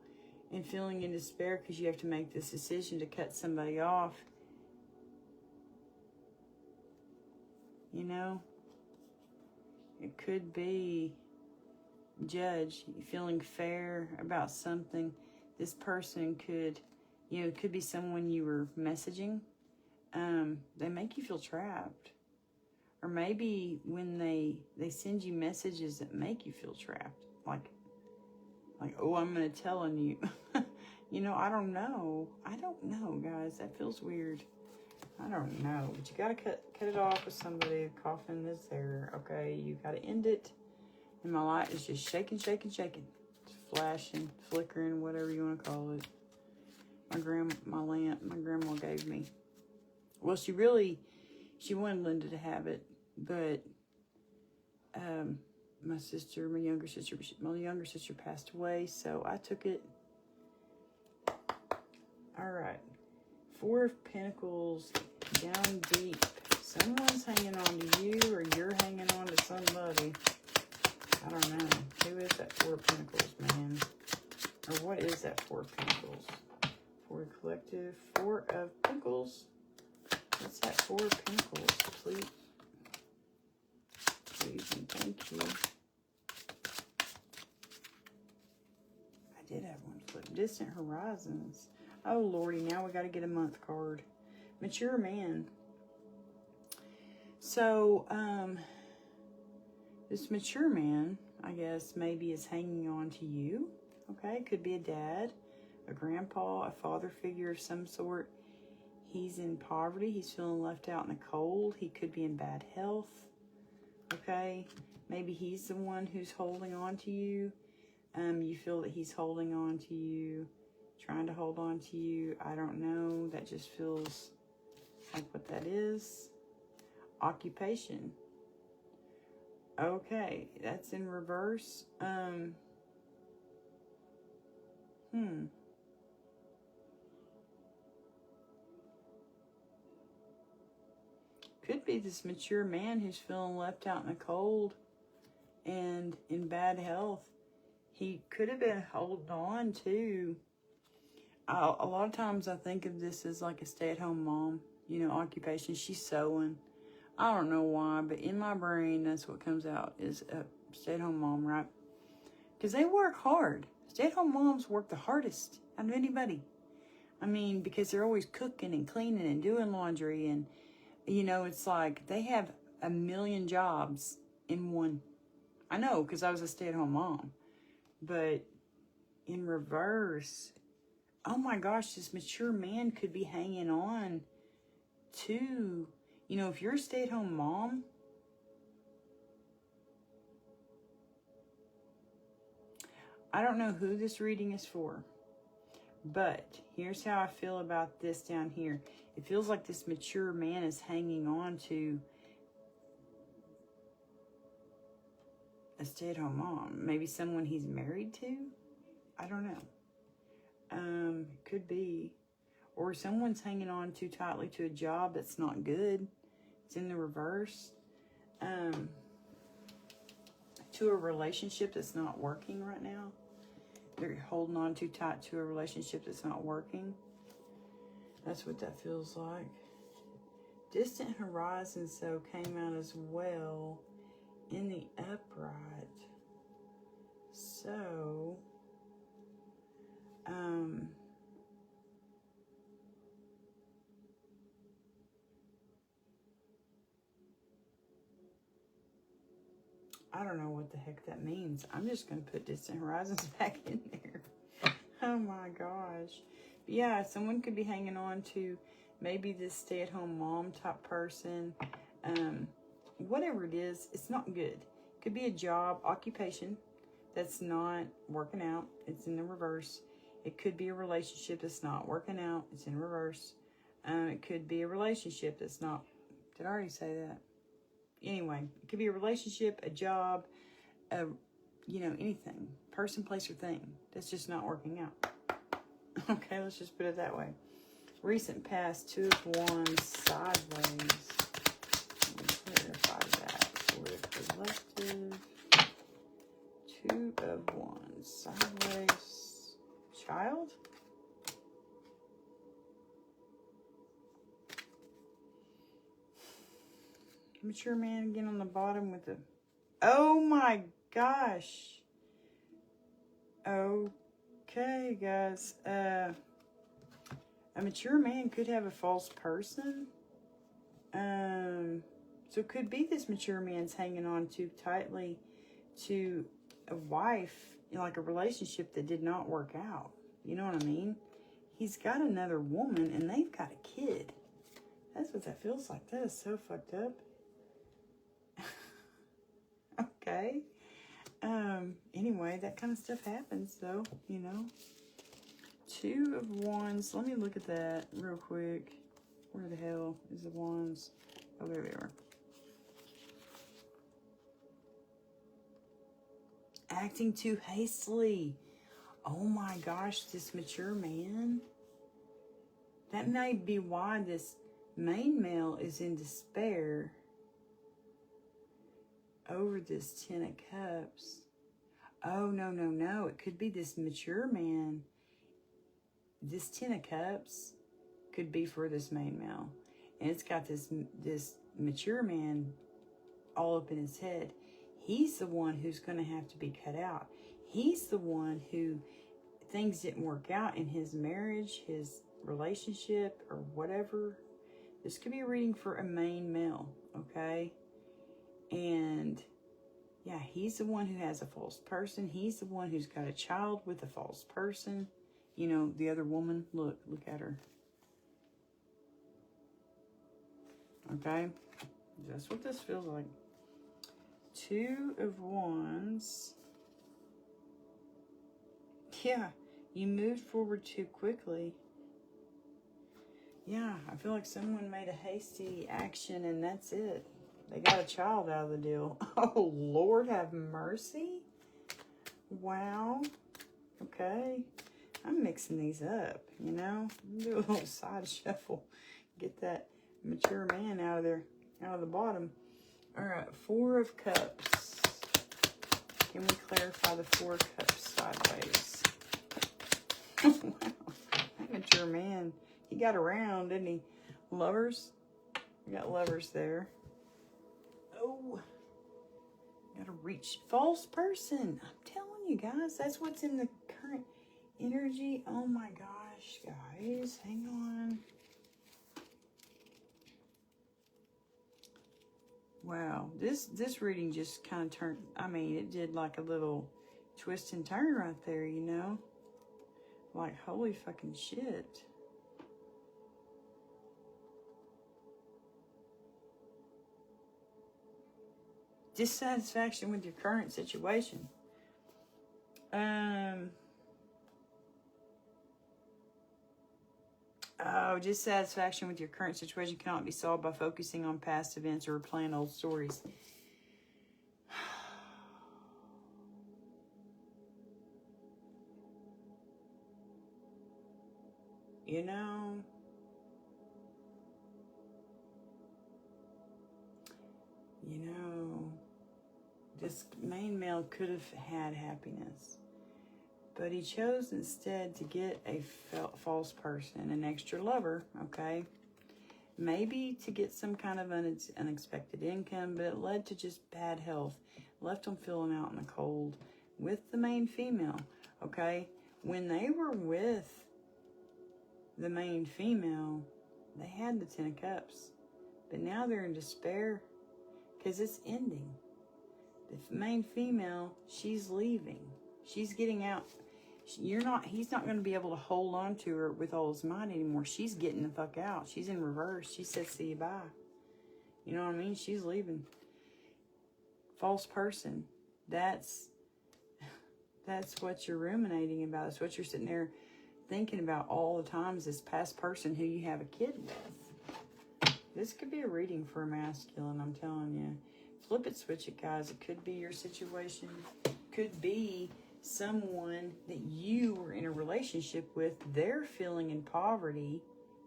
and feeling in despair because you have to make this decision to cut somebody off, you know, it could be judge, feeling fair about something. This person could, you know, it could be someone you were messaging. They make you feel trapped. Or maybe when they send you messages that make you feel trapped. Like, oh, I'm going to tell on you. You know, I don't know. I don't know, guys. That feels weird. I don't know. But you got to cut it off with somebody. The coffin is there. Okay, you got to end it. And my light is just shaking, shaking, shaking. It's flashing, flickering, whatever you want to call it. My lamp, my grandma gave me. Well, she wanted Linda to have it. But my younger sister passed away, so I took it. All right. 4 of Pentacles, down deep. Someone's hanging on to you, or you're hanging on to somebody. I don't know. Who is that 4 of Pentacles, man? Or what is that 4 of Pentacles? 4 collective, 4 of Pentacles. What's that 4 of Pentacles? Please and thank you. I did have one flip. Distant horizons. Oh, Lordy, now we got to get a month card. Mature man. So, this mature man, I guess, maybe is hanging on to you. Okay, could be a dad, a grandpa, a father figure of some sort. He's in poverty. He's feeling left out in the cold. He could be in bad health. Okay, maybe he's the one who's holding on to you. You feel that he's holding on to you, trying to hold on to you. I don't know. That just feels like what that is. Occupation. Okay, that's in reverse. Could be this mature man who's feeling left out in the cold and in bad health. He could have been holding on to. A lot of times I think of this as like a stay-at-home mom, you know, occupation. She's sewing. I don't know why, but in my brain, that's what comes out is a stay-at-home mom, right? Because they work hard. Stay-at-home moms work the hardest out of anybody. I mean, because they're always cooking and cleaning and doing laundry and, you know, it's like they have a million jobs in one. I know, because I was a stay-at-home mom. But in reverse, oh my gosh, this mature man could be hanging on to, you know, if you're a stay-at-home mom, I don't know who this reading is for, but here's how I feel about this down here. It feels like this mature man is hanging on to a stay-at-home mom. Maybe someone he's married to? I don't know. Could be. Or someone's hanging on too tightly to a job that's not good. It's in the reverse. To a relationship that's not working right now. They're holding on too tight to a relationship that's not working. That's what that feels like. Distant horizons, though, came out as well in the upright. So, I don't know what the heck that means. I'm just going to put distant horizons back in there. Oh my gosh. But yeah, someone could be hanging on to maybe this stay-at-home mom type person. whatever it is, it's not good. Could be a job, occupation that's not working out. It's in the reverse. It could be a relationship that's not working out. It's in reverse. It could be a relationship that's not... Did I already say that? Anyway, it could be a relationship, a job, anything. Person, place, or thing that's just not working out. Okay, let's just put it that way. Recent past, 2 of Wands sideways. Let me clarify that. Sort of collective. 2 of Wands sideways. Child? Mature man again on the bottom with the... Oh my gosh. Okay, guys. A mature man could have a false person. So it could be this mature man's hanging on too tightly to a wife, like a relationship that did not work out. You know what I mean? He's got another woman and they've got a kid. That's what that feels like. That is so fucked up. Okay. Anyway, that kind of stuff happens though, 2 of Wands. Let me look at that real quick. Where the hell is the Wands? Oh, there they are. Acting too hastily. Oh my gosh, this mature man. That may be why this main male is in despair over this 10 of Cups. Oh, no. It could be this mature man. This 10 of Cups could be for this main male. And it's got this mature man all up in his head. He's the one who's going to have to be cut out. He's the one who things didn't work out in his marriage, his relationship, or whatever. This could be a reading for a main male, okay? And yeah, he's the one who has a false person. He's the one who's got a child with a false person. The other woman, look at her. Okay? That's what this feels like. 2 of Wands. Yeah, you moved forward too quickly. Yeah, I feel like someone made a hasty action and that's it. They got a child out of the deal. Oh, Lord have mercy. Wow. Okay. I'm mixing these up, Do a little side shuffle. Get that mature man out of there, out of the bottom. All right, 4 of Cups. Can we clarify the 4 of Cups sideways? Wow. That mature man. He got around, didn't he? Lovers. We got lovers there. Oh, gotta reach. False person. I'm telling you guys, that's what's in the current energy. Oh my gosh, guys, hang on. Wow, this reading just kind of turned. It did like a little twist and turn right there, Like holy fucking shit. Dissatisfaction with your current situation. Dissatisfaction with your current situation cannot be solved by focusing on past events or replaying old stories. This main male could have had happiness, but he chose instead to get a false person, an extra lover, okay? Maybe to get some kind of unexpected income, but it led to just bad health. Left them feeling out in the cold with the main female, okay? When they were with the main female, they had the 10 of Cups, but now they're in despair because it's ending. The main female, she's leaving. She's getting out. He's not going to be able to hold on to her with all his might anymore. She's getting the fuck out. She's in reverse. She says, see you bye. You know what I mean? She's leaving. false person. That's what you're ruminating about. It's what you're sitting there thinking about all the time, is this past person who you have a kid with. This could be a reading for a masculine, I'm telling you. Flip it, switch it, guys. It could be your situation. Could be someone that you were in a relationship with. They're feeling in poverty.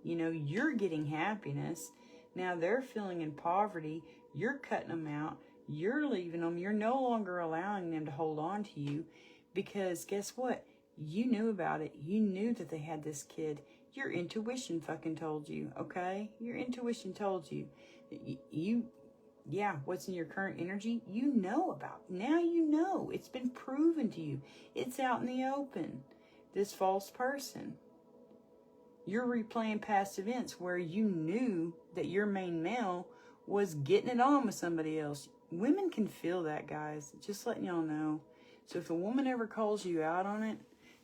You know, you're getting happiness. Now they're feeling in poverty. You're cutting them out. You're leaving them. You're no longer allowing them to hold on to you, because guess what? You knew about it. You knew that they had this kid. Your intuition fucking told you, okay? Your intuition told you. Yeah, what's in your current energy, you know about. Now you know. It's been proven to you. It's out in the open. This false person. You're replaying past events where you knew that your main male was getting it on with somebody else. Women can feel that, guys. Just letting y'all know. So if a woman ever calls you out on it,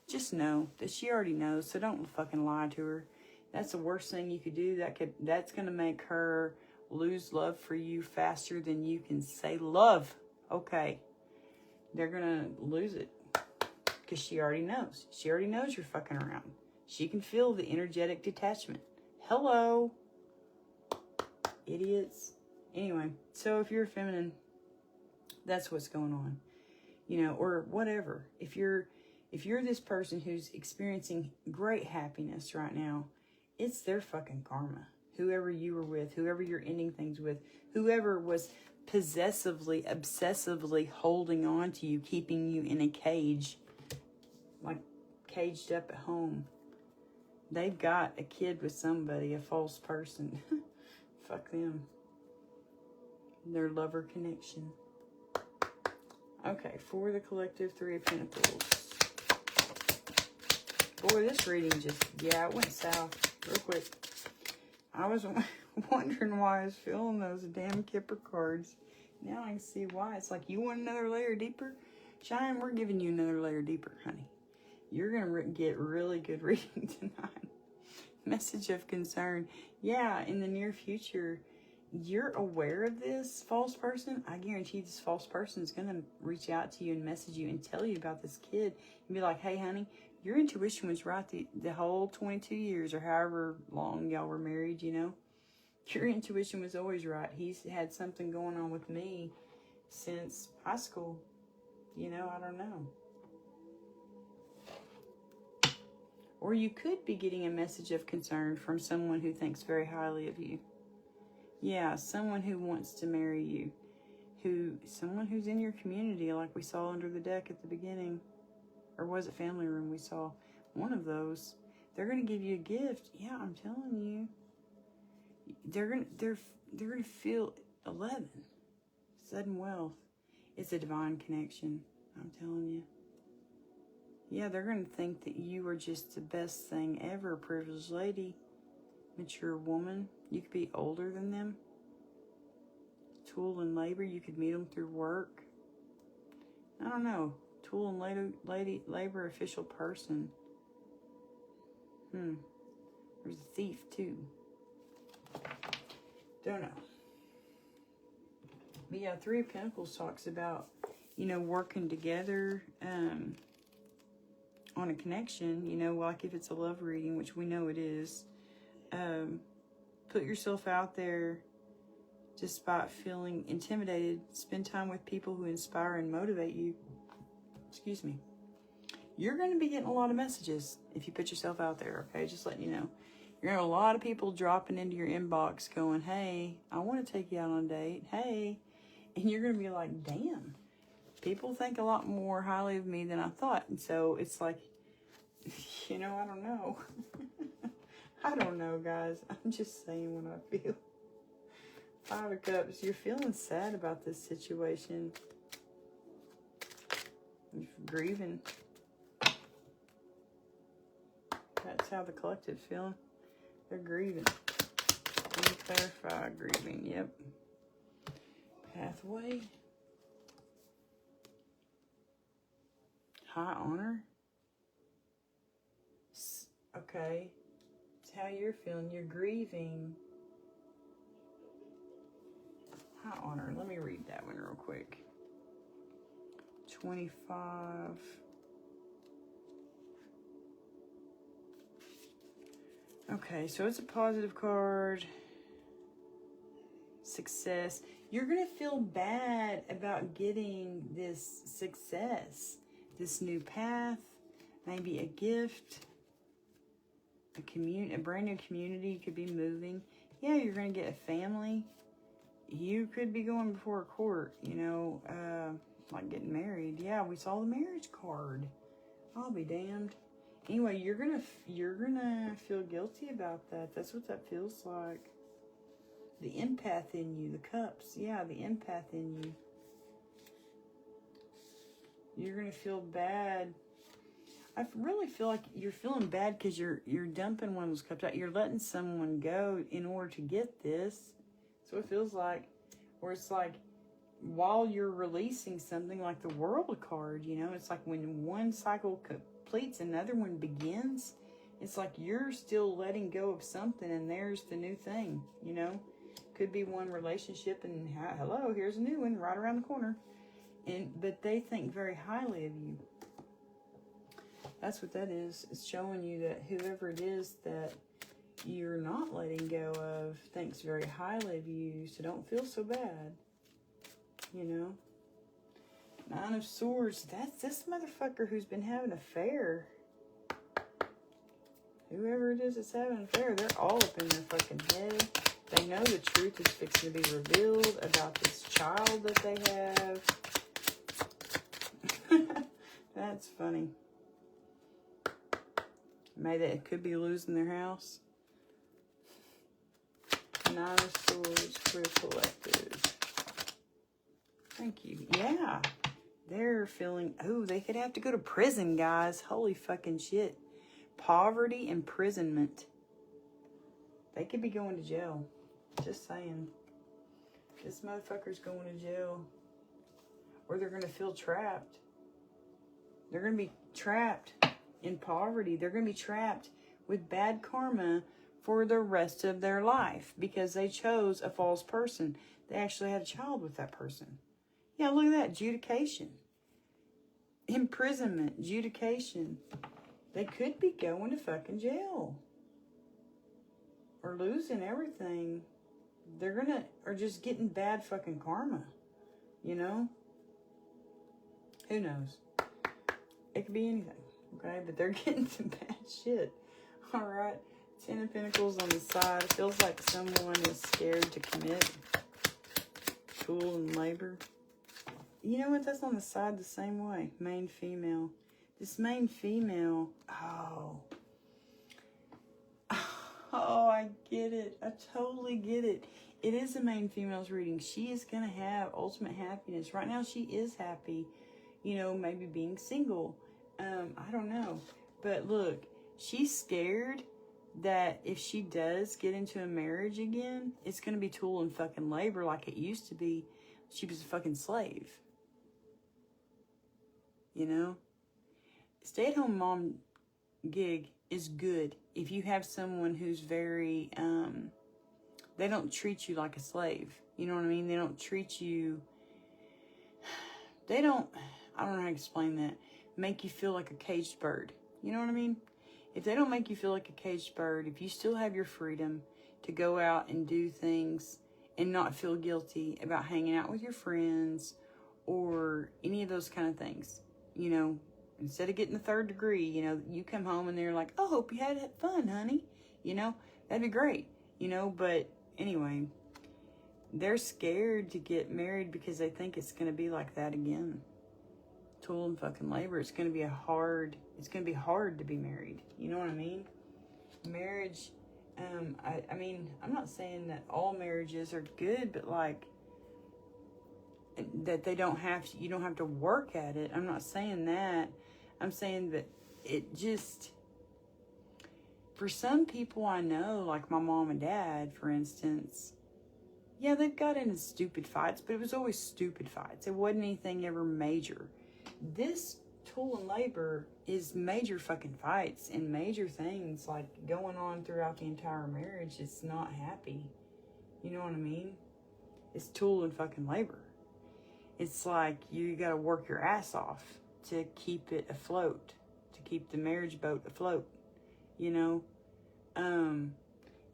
just know that she already knows. So don't fucking lie to her. That's the worst thing you could do. That's going to make her lose love for you faster than you can say love. Okay. They're going to lose it. Because she already knows. She already knows you're fucking around. She can feel the energetic detachment. Hello. Idiots. Anyway, so if you're feminine, that's what's going on. You know, or whatever. If you're this person who's experiencing great happiness right now, it's their fucking karma. Whoever you were with, whoever you're ending things with, whoever was possessively, obsessively holding on to you, keeping you in a cage, like caged up at home. They've got a kid with somebody, a false person. Fuck them. Their lover connection. Okay, for the collective, Three of Pentacles. Boy, this reading just, it went south real quick. I was wondering why I was feeling those damn Kipper cards. Now I can see why. It's like, you want another layer deeper? Shine, we're giving you another layer deeper, honey. You're going to get really good reading tonight. Message of concern. Yeah, in the near future, you're aware of this false person. I guarantee this false person is going to reach out to you and message you and tell you about this kid. And be like, hey, honey, your intuition was right the whole 22 years or however long y'all were married, you know. Your intuition was always right. He's had something going on with me since high school. You know, I don't know. Or you could be getting a message of concern from someone who thinks very highly of you. Yeah, someone who wants to marry you. Someone who's in your community, like we saw under the deck at the beginning. Or was it Family Room we saw? One of those. They're going to give you a gift. Yeah, I'm telling you. They're going to feel 11. Sudden wealth. It's a divine connection. I'm telling you. Yeah, they're going to think that you are just the best thing ever. Privileged lady. Mature woman. You could be older than them. Tool and labor. You could meet them through work. I don't know. Tool and labor official person. There's a thief too. Don't know. But yeah, Three of Pentacles talks about, you know, working together on a connection, you know, like if it's a love reading, which we know it is. Put yourself out there despite feeling intimidated. Spend time with people who inspire and motivate you. Excuse me. You're going to be getting a lot of messages if you put yourself out there, okay? Just letting you know. You're going to have a lot of people dropping into your inbox going, hey, I want to take you out on a date. Hey. And you're going to be like, damn. People think a lot more highly of me than I thought. And so it's like, you know, I don't know. I don't know, guys. I'm just saying what I feel. Five of Cups. You're feeling sad about this situation. You're grieving. That's how the collective's feeling. They're grieving. Let me clarify. Grieving. Yep. Pathway. High honor. Okay. It's how you're feeling. You're grieving. High honor. Let me read that one real quick. 25. Okay, so it's a positive card. Success. You're going to feel bad about getting this success, this new path, maybe a gift, a brand new community. You could be moving. Yeah, you're going to get a family. You could be going before a court, you know, like getting married. Yeah, we saw the marriage card. I'll be damned. Anyway, you're gonna feel guilty about that. That's what that feels like. The empath in you, the cups. Yeah, the empath in you. You're gonna feel bad. I really feel like you're feeling bad because you're dumping one of those cups out. You're letting someone go in order to get this. So it feels like, or it's like while you're releasing something, like the World card, you know, it's like when one cycle completes, another one begins. It's like you're still letting go of something, and there's the new thing, you know. Could be one relationship, and hello, here's a new one right around the corner. But they think very highly of you. That's what that is. It's showing you that whoever it is that you're not letting go of thinks very highly of you, so don't feel so bad, you know. 9 of Swords, that's this motherfucker who's been having an affair. Whoever it is that's having an affair, they're all up in their fucking head. They know the truth is fixing to be revealed about this child that they have. That's funny. Maybe it could be losing their house. 9 of Swords, Queer Collective. Thank you. Yeah. They're feeling, oh, they could have to go to prison, guys. Holy fucking shit. Poverty, imprisonment. They could be going to jail. Just saying. This motherfucker's going to jail. Or they're going to feel trapped. They're going to be trapped in poverty. They're going to be trapped with bad karma for the rest of their life because they chose a false person. They actually had a child with that person. Yeah, look at that. Adjudication. Imprisonment. Adjudication. They could be going to fucking jail. Or losing everything. They're gonna, or just getting bad fucking karma. You know? Who knows? It could be anything. Okay? But they're getting some bad shit. Alright. 10 of Pentacles on the side. It feels like someone is scared to commit. Tool and labor. You know what? That's on the side the same way. Main female. This main female. Oh. Oh, I get it. I totally get it. It is a main female's reading. She is going to have ultimate happiness. Right now, she is happy. You know, maybe being single. I don't know. But look, she's scared that if she does get into a marriage again, it's going to be tool and fucking labor like it used to be. She was a fucking slave. You know? Stay-at-home mom gig is good if you have someone who's very, they don't treat you like a slave. You know what I mean? They don't treat you, they don't, I don't know how to explain that, make you feel like a caged bird. You know what I mean? If they don't make you feel like a caged bird, if you still have your freedom to go out and do things and not feel guilty about hanging out with your friends or any of those kind of things, you know, instead of getting the 3rd degree, you know, you come home and they're like, oh, hope you had fun, honey. You know, that'd be great, you know, but anyway, they're scared to get married because they think it's going to be like that again. Tool and fucking labor. It's going to be hard to be married. You know what I mean? Marriage, I mean, I'm not saying that all marriages are good, but like, that you don't have to work at it. I'm not saying that. I'm saying that it just, for some people I know, like my mom and dad, for instance, yeah, they've got into stupid fights, but it was always stupid fights. It wasn't anything ever major. This tool and labor is major fucking fights and major things like going on throughout the entire marriage. It's not happy. You know what I mean? It's tool and fucking labor. It's like you got to work your ass off to keep it afloat, to keep the marriage boat afloat, you know? And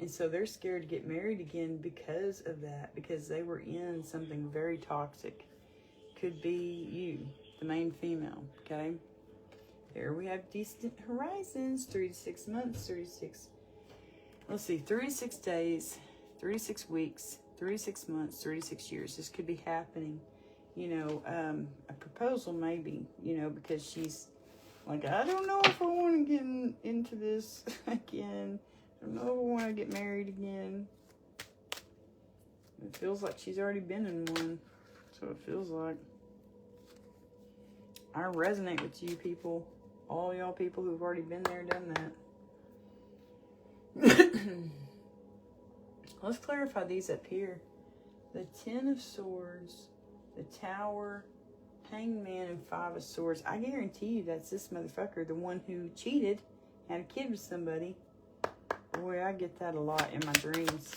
so they're scared to get married again because of that, because they were in something very toxic. Could be you, the main female, okay? There we have distant horizons, 3 to 6 months, 36. Let's see, 36 days, 36 weeks, 36 months, 36 years. This could be happening. You know, a proposal maybe, you know, because she's like, I don't know if I want to get into this again. I don't know if I want to get married again. It feels like she's already been in one. That's what it feels like. I resonate with you people. All y'all people who've already been there, done that. Let's clarify these up here. The 10 of Swords, the Tower, Hangman, and 5 of Swords. I guarantee you that's this motherfucker, the one who cheated, had a kid with somebody. Boy, I get that a lot in my dreams.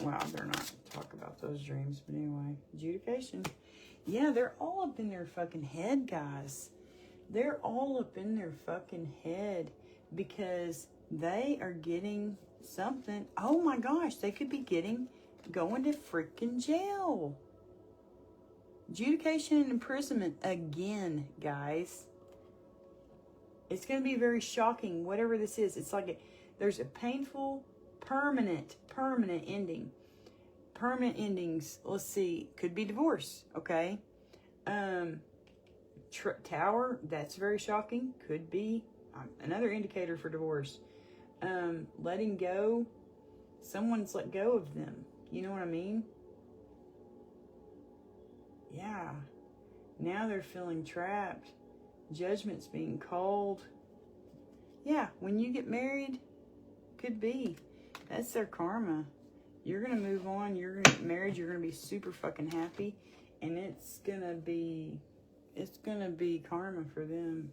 Well, I better not talk about those dreams, but anyway. Adjudication. Yeah, they're all up in their fucking head, guys. They're all up in their fucking head because they are getting something. Oh my gosh, they could be going to freaking jail. Adjudication and imprisonment again, guys. It's going to be very shocking, whatever this is. It's like there's a painful, permanent ending. Permanent endings, let's see, could be divorce, okay? Tower, that's very shocking. Could be another indicator for divorce. Letting go, someone's let go of them. You know what I mean? Yeah. Now they're feeling trapped. Judgment's being called. Yeah, when you get married, could be. That's their karma. You're going to move on. You're going to get married. You're going to be super fucking happy. And it's going to be karma for them.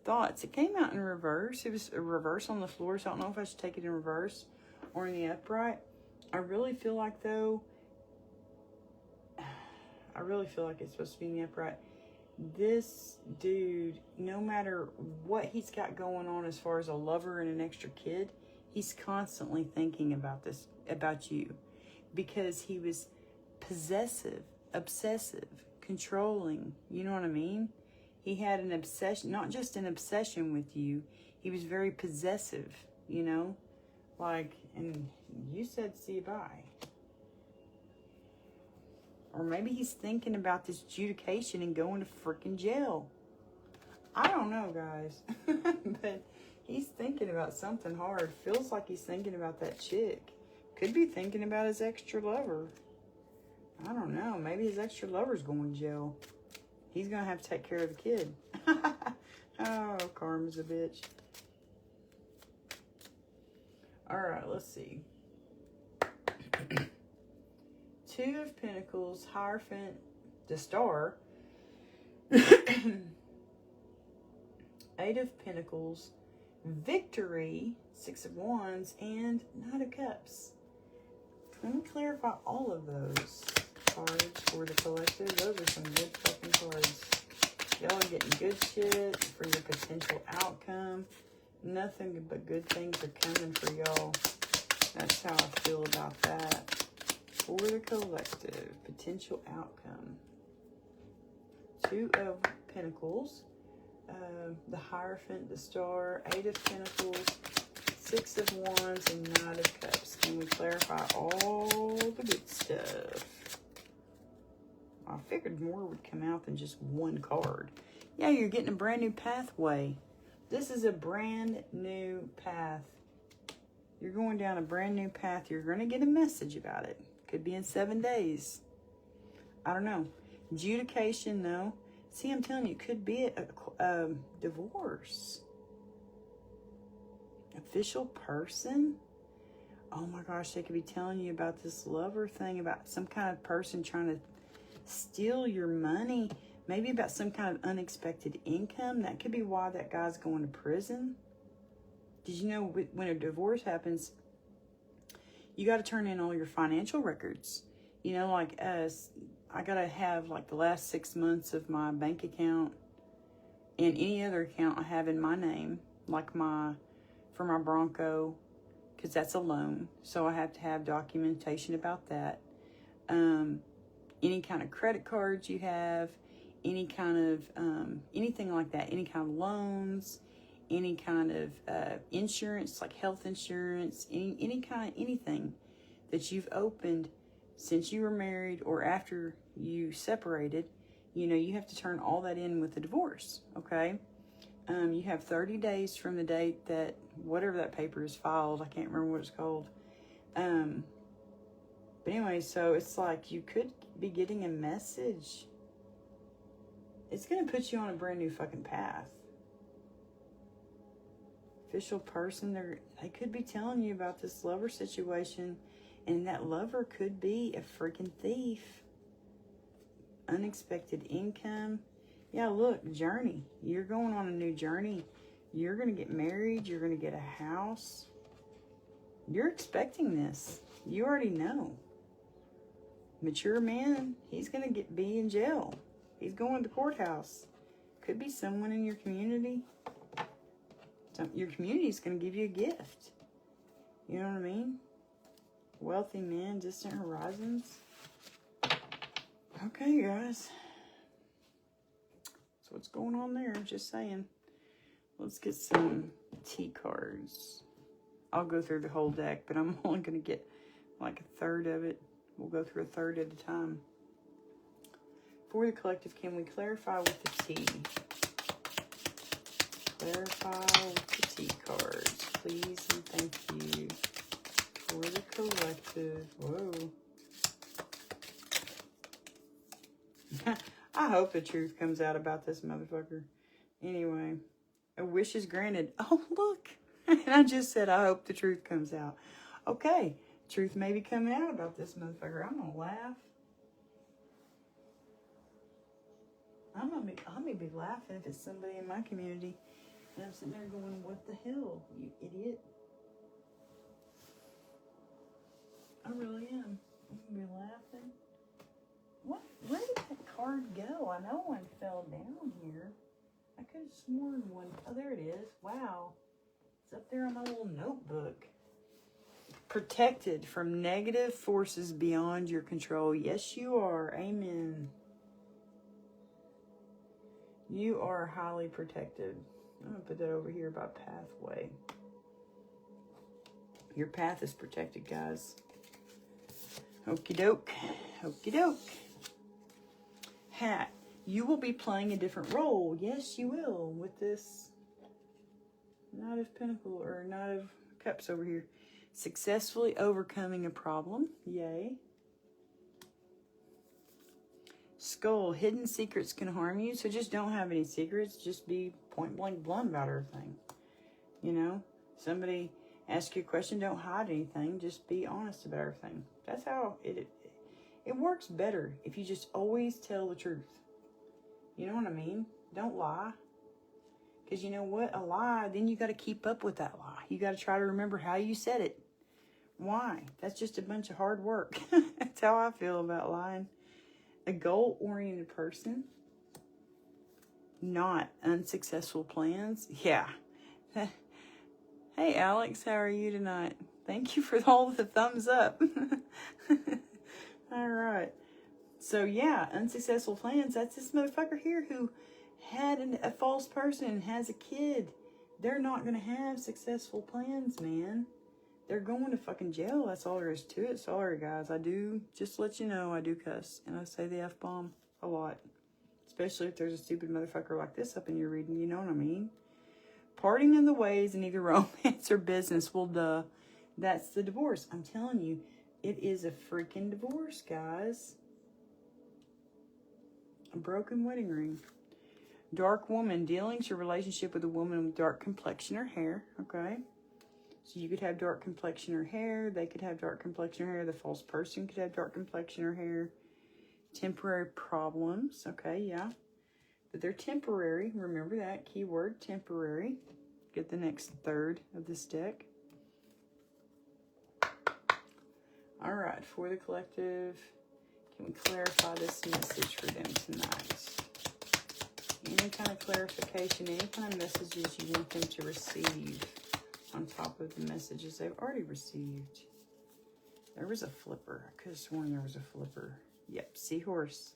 Thoughts. It came out in reverse. It was a reverse on the floor, so I don't know if I should take it in reverse or in the upright. I really feel like, though, it's supposed to be in the upright. This dude, no matter what he's got going on as far as a lover and an extra kid, he's constantly thinking about you, because he was possessive, obsessive, controlling. You know what I mean? He had an obsession, not just an obsession with you. He was very possessive, you know? Like, and you said see you bye. Or maybe he's thinking about this adjudication and going to freaking jail. I don't know, guys. But he's thinking about something hard. Feels like he's thinking about that chick. Could be thinking about his extra lover. I don't know. Maybe his extra lover's going to jail. He's going to have to take care of the kid. Oh, karma's a bitch. Alright, let's see. 2 of Pentacles, Hierophant, the Star. 8 of Pentacles, Victory, 6 of Wands, and Knight of Cups. Let me clarify all of those cards for the collective. Those are some good fucking cards. Y'all are getting good shit for your potential outcome. Nothing but good things are coming for y'all. That's how I feel about that. For the collective, potential outcome. 2 of Pentacles, the Hierophant, the Star, 8 of Pentacles, 6 of Wands, and Knight of Cups. Can we clarify all the good stuff? I figured more would come out than just one card. Yeah, you're getting a brand new pathway. This is a brand new path. You're going down a brand new path. You're going to get a message about it. Could be in 7 days. I don't know. Adjudication, though. See, I'm telling you, it could be a divorce. Official person? Oh my gosh, they could be telling you about this lover thing, about some kind of person trying to steal your money. Maybe about some kind of unexpected income. That could be why that guy's going to prison. Did you know when a divorce happens, you got to turn in all your financial records. You know, like us, I gotta have like the last 6 months of my bank account and any other account I have in my name, like for my Bronco, because that's a loan. So I have to have documentation about that. Any kind of credit cards you have, any kind of, anything like that, any kind of loans, any kind of insurance, like health insurance, anything that you've opened since you were married or after you separated, you know, you have to turn all that in with the divorce, okay? You have 30 days from the date that whatever that paper is filed. I can't remember what it's called. But anyway, so it's like you could be getting a message. It's going to put you on a brand new fucking path. Official person, they could be telling you about this lover situation, and that lover could be a freaking thief. Unexpected income. Yeah, look, journey. You're going on a new journey. You're going to get married. You're going to get a house. You're expecting this. You already know. Mature man, he's going to be in jail. He's going to the courthouse. Could be someone in your community. Your community is going to give you a gift. You know what I mean? Wealthy man, distant horizons. Okay, guys. So what's going on there? Just saying. Let's get some T cards. I'll go through the whole deck, but I'm only going to get like a third of it. We'll go through a third at a time. For the collective, can we clarify with the T? Clarify with the T cards, please and thank you. For the collective. Whoa. I hope the truth comes out about this motherfucker. Anyway, a wish is granted. Oh, look. And I just said, I hope the truth comes out. Okay. Truth may be coming out about this motherfucker. I'm going to laugh. I'm gonna be laughing if it's somebody in my community. And I'm sitting there going, what the hell, you idiot. I really am. I'm going to be laughing. What? Where did that card go? I know one fell down here. I could have sworn one. Oh, there it is. Wow. It's up there on my little notebook. Protected from negative forces beyond your control. Yes, you are. Amen. You are highly protected. I'm going to put that over here by pathway. Your path is protected, guys. Okie doke. Okie doke. Hat. You will be playing a different role. Yes, you will. With this Knight of Pentacles or Knight of Cups over here. Successfully overcoming a problem. Yay. Skull. Hidden secrets can harm you. So just don't have any secrets. Just be point blank blunt about everything. You know? Somebody asks you a question. Don't hide anything. Just be honest about everything. That's how it works better if you just always tell the truth. You know what I mean? Don't lie. Because you know what? A lie, then you got to keep up with that lie. You got to try to remember how you said it. Why? That's just a bunch of hard work. That's how I feel about lying. A goal-oriented person. Not unsuccessful plans. Yeah. Hey, Alex, how are you tonight? Thank you for all the thumbs up. All right. So, yeah, unsuccessful plans. That's this motherfucker here who had a false person and has a kid. They're not going to have successful plans, man. They're going to fucking jail. That's all there is to it. Sorry, guys. I do, just to let you know, I do cuss. And I say the F-bomb a lot. Especially if there's a stupid motherfucker like this up in your reading. You know what I mean? Parting in the ways in either romance or business. Well, duh. That's the divorce. I'm telling you, it is a freaking divorce, guys. A broken wedding ring. Dark woman. Dealings your relationship with a woman with dark complexion or hair. Okay. So you could have dark complexion or hair. They could have dark complexion or hair. The false person could have dark complexion or hair. Temporary problems. Okay, yeah. But they're temporary. Remember that. Keyword, temporary. Get the next third of this deck. All right, for the collective. Can we clarify this message for them tonight? Any kind of clarification, any kind of messages you want them to receive on top of the messages they've already received. There was a flipper. I could have sworn there was a flipper. Yep, seahorse.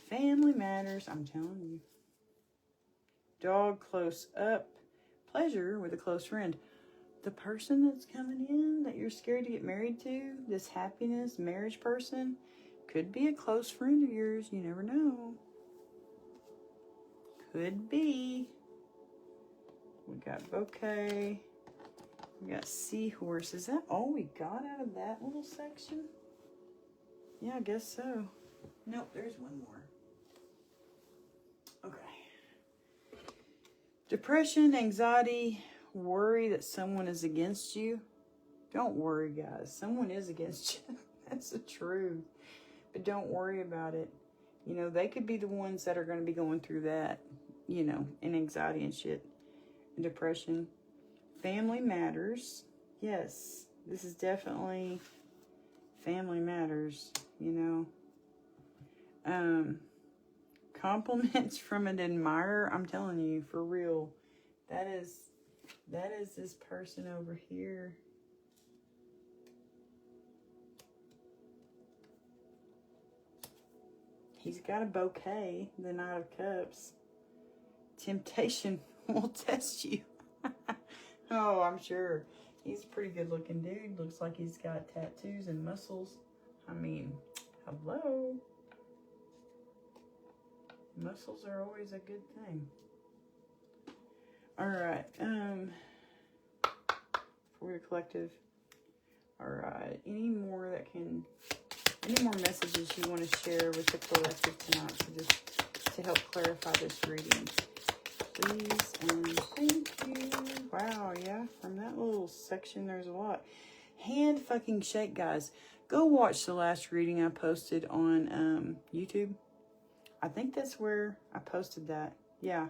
Family matters, I'm telling you. Dog close up. Pleasure with a close friend. The person that's coming in that you're scared to get married to, this happiness, marriage person, could be a close friend of yours. You never know. Could be. We got bouquet. We got seahorse. Is that all we got out of that little section? Yeah, I guess so. Nope, there's one more. Okay. Depression, anxiety, worry that someone is against you. Don't worry, guys. Someone is against you. That's the truth. But don't worry about it. You know, they could be the ones that are going to be going through that, you know, and anxiety and shit. And depression. Family matters. Yes, this is definitely family matters, you know. Compliments from an admirer. I'm telling you, for real. That is this person over here. He's got a bouquet, the Knight of Cups. Temptation will test you. Oh, I'm sure. He's a pretty good looking dude. Looks like he's got tattoos and muscles. I mean, hello. Muscles are always a good thing. Alright, for the collective. Alright, any more messages you want to share with the collective tonight to help clarify this reading? Please and thank you. Wow, yeah, from that little section there's a lot. Hand fucking shake, guys. Go watch the last reading I posted on YouTube. I think that's where I posted that. Yeah.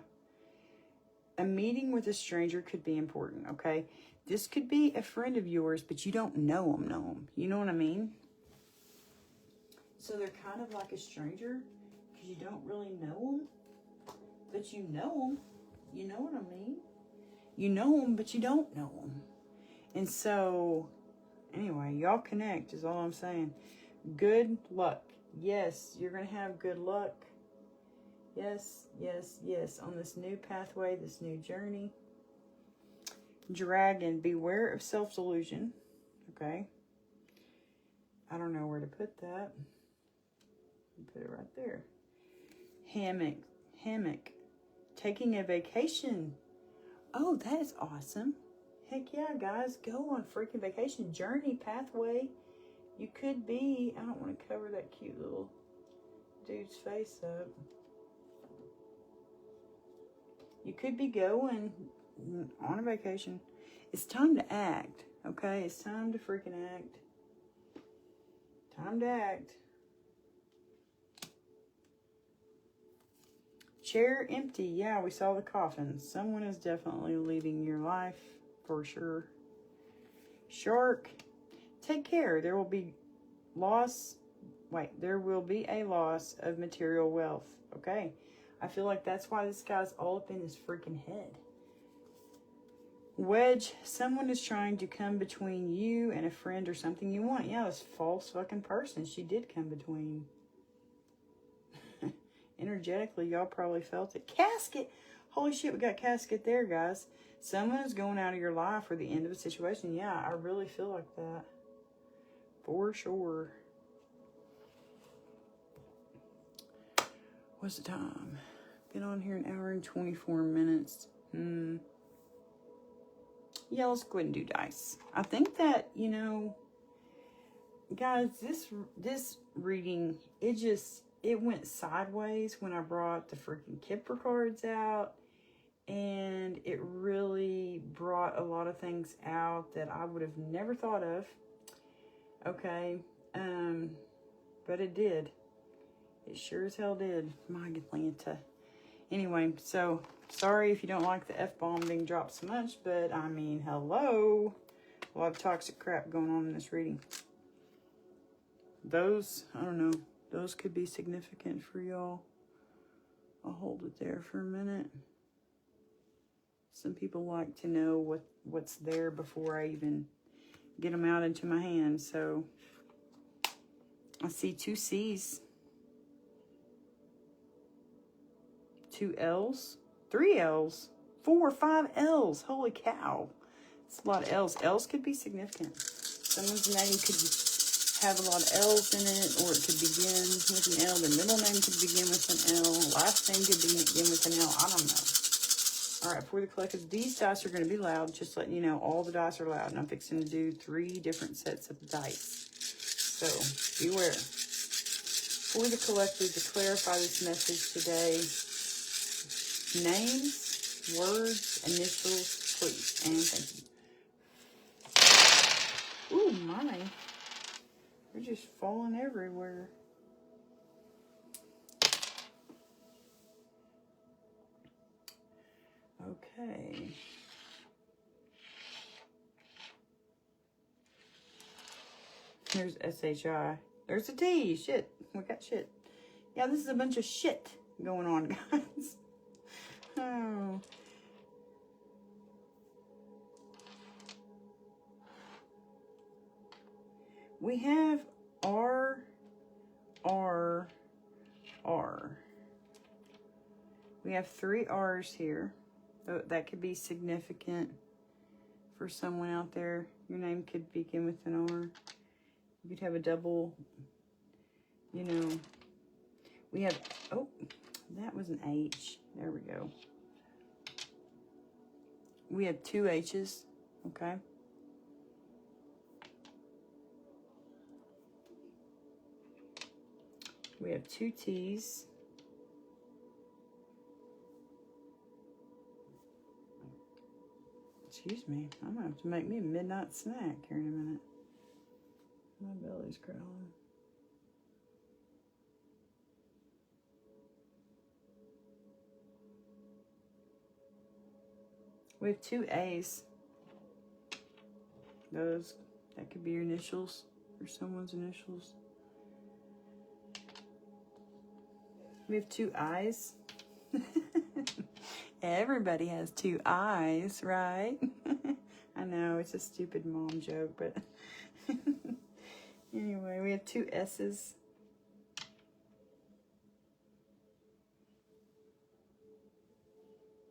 A meeting with a stranger could be important, okay? This could be a friend of yours, but you don't know them. You know what I mean? So they're kind of like a stranger because you don't really know them, but you know them. You know what I mean? You know them, but you don't know them. And so, anyway, y'all connect is all I'm saying. Good luck. Yes, you're going to have good luck. Yes, yes, yes. On this new pathway, this new journey. Dragon, beware of self-delusion. Okay. I don't know where to put that. Put it right there. Hammock. Taking a vacation. Oh, that is awesome. Heck yeah, guys. Go on freaking vacation. Journey, pathway. You could be... I don't want to cover that cute little dude's face up. You could be going on a vacation. It's time to act, okay? It's time to freaking act. Time to act. Chair empty. Yeah, we saw the coffin. Someone is definitely leaving your life, for sure. Shark. Take care. There will be loss. Wait, there will be a loss of material wealth. Okay. I feel like that's why this guy's all up in his freaking head. Wedge. Someone is trying to come between you and a friend or something you want. Yeah, this false fucking person. She did come between. Energetically, y'all probably felt it. Casket. Holy shit, we got casket there, guys. Someone is going out of your life for the end of a situation. Yeah, I really feel like that. For sure. What's the time? Been on here an hour and 24 minutes. Yeah, let's go ahead and do dice. I think that, you know, guys, this reading, it went sideways when I brought the freaking Kipper cards out. And it really brought a lot of things out that I would have never thought of. Okay. But it did. It sure as hell did. My Atlanta. Anyway, so sorry if you don't like the F-bomb being dropped so much, but I mean, hello. A lot of toxic crap going on in this reading. Those, I don't know. Those could be significant for y'all. I'll hold it there for a minute. Some people like to know what's there before I even get them out into my hand. So I see 2 C's, 2 L's, 3 L's, 4 or 5 L's. Holy cow. It's a lot of L's. L's could be significant. Someone's name could have a lot of L's in it, or it could begin with an L. Their middle name could begin with an L. Last name could begin with an L. I don't know. All right, for the collective, these dice are going to be loud. Just letting you know, all the dice are loud. And I'm fixing to do 3 different sets of dice. So, beware. For the collective, to clarify this message today, names, words, initials, please, and thank you. Ooh, my. They're just falling everywhere. Okay. There's SHI. There's a T. Shit. We got shit. Yeah, this is a bunch of shit going on, guys. Oh. We have R. We have 3 R's here. That could be significant for someone out there. Your name could begin with an R. You could have a double, you know. We have, oh, that was an H. There we go. We have 2 H's, okay? We have 2 T's. Excuse me, I'm gonna have to make me a midnight snack here in a minute. My belly's growling. We have 2 A's. That could be your initials or someone's initials. We have 2 I's. Everybody has 2 eyes, right? I know, it's a stupid mom joke, but anyway, we have 2 S's.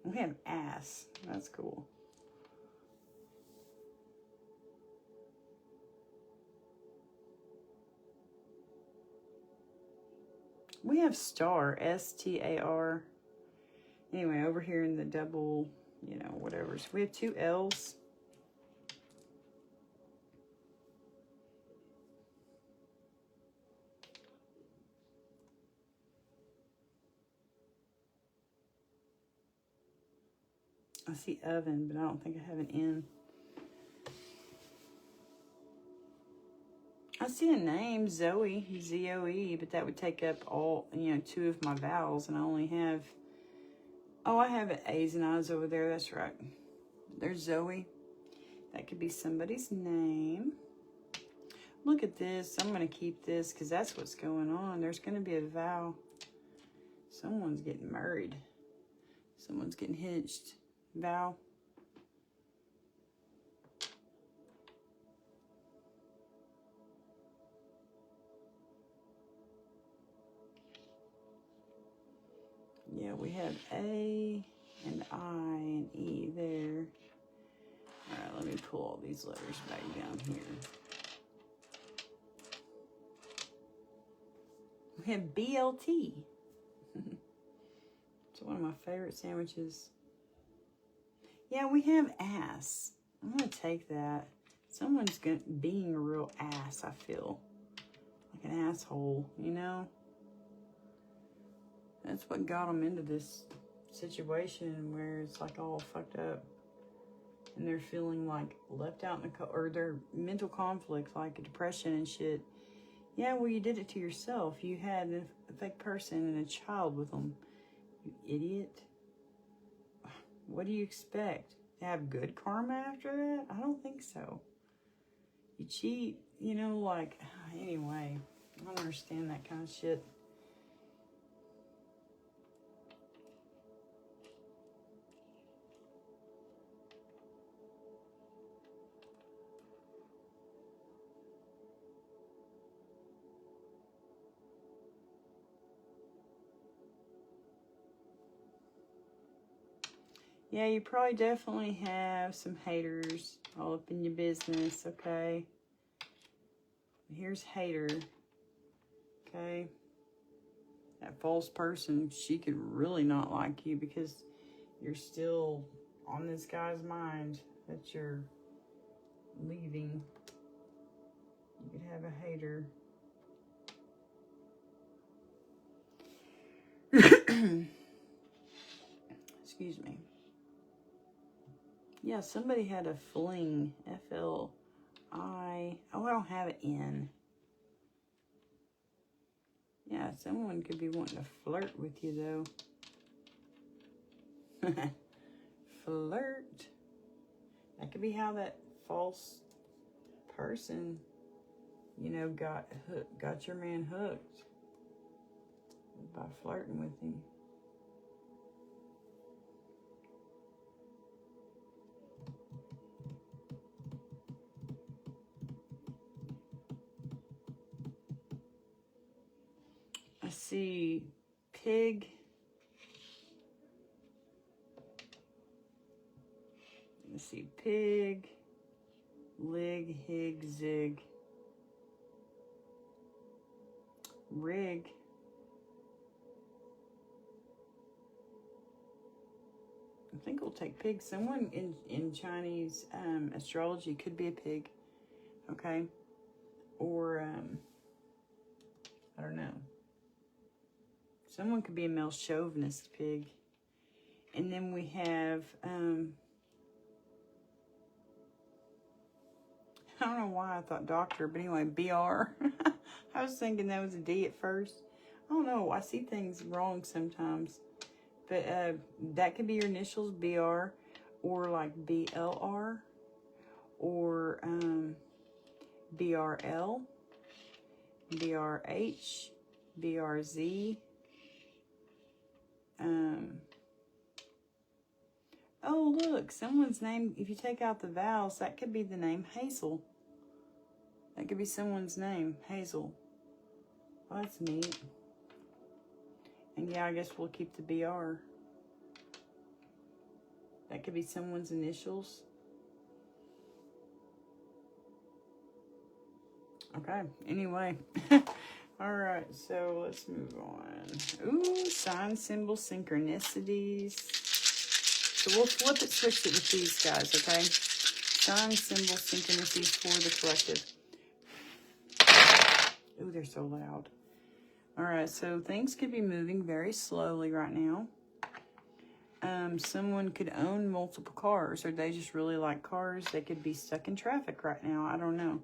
We have ass. That's cool. We have star, S-T-A-R. Anyway, over here in the double, you know, whatever. So we have 2 L's. I see oven, but I don't think I have an N. I see a name, Zoe, Z-O-E, but that would take up all, you know, 2 of my vowels, and I only have, oh, I have A's and I's over there, that's right. There's Zoe. That could be somebody's name. Look at this. I'm going to keep this because that's what's going on. There's going to be a vow. Someone's getting married. Someone's getting hitched. Vow. Yeah, we have A and I and E there. All right, let me pull all these letters back down here. We have BLT. It's one of my favorite sandwiches. Yeah, we have ass. I'm going to take that. Someone's being a real ass, I feel. Like an asshole, you know? That's what got them into this situation where it's like all fucked up. And they're feeling like left out in the or their mental conflict, like depression and shit. Yeah, well, you did it to yourself. You had a fake person and a child with them. You idiot. What do you expect? To have good karma after that? I don't think so. You cheat, you know, like, anyway. I don't understand that kind of shit. Yeah, you probably definitely have some haters all up in your business, okay? Here's hater, okay? That false person, she could really not like you because you're still on this guy's mind that you're leaving. You could have a hater. Excuse me. Yeah, somebody had a fling. F-L-I. Oh, I don't have an N. Yeah, someone could be wanting to flirt with you, though. Flirt. That could be how that false person, you know, got your man hooked by flirting with him. I see pig. Let's see, pig, lig, hig, zig, rig. I think we'll take pig. Someone in Chinese astrology could be a pig, okay? Or, I don't know. Someone could be a male chauvinist pig. And then we have, I don't know why I thought doctor, but anyway, BR. I was thinking that was a D at first. I don't know. I see things wrong sometimes. But that could be your initials, BR, or like BLR, or BRL, BRH, BRZ. Oh, look, someone's name, if you take out the vowels, that could be the name Hazel. That could be someone's name, Hazel. Well, that's neat. And yeah, I guess we'll keep the BR. That could be someone's initials. Okay, anyway. All right, so let's move on. Ooh, sign, symbol, synchronicities. So we'll flip it, switch it with these guys, okay? Sign, symbol, synchronicities for the collective. Ooh, they're so loud. All right, so things could be moving very slowly right now. Someone could own multiple cars, or they just really like cars. They could be stuck in traffic right now. I don't know.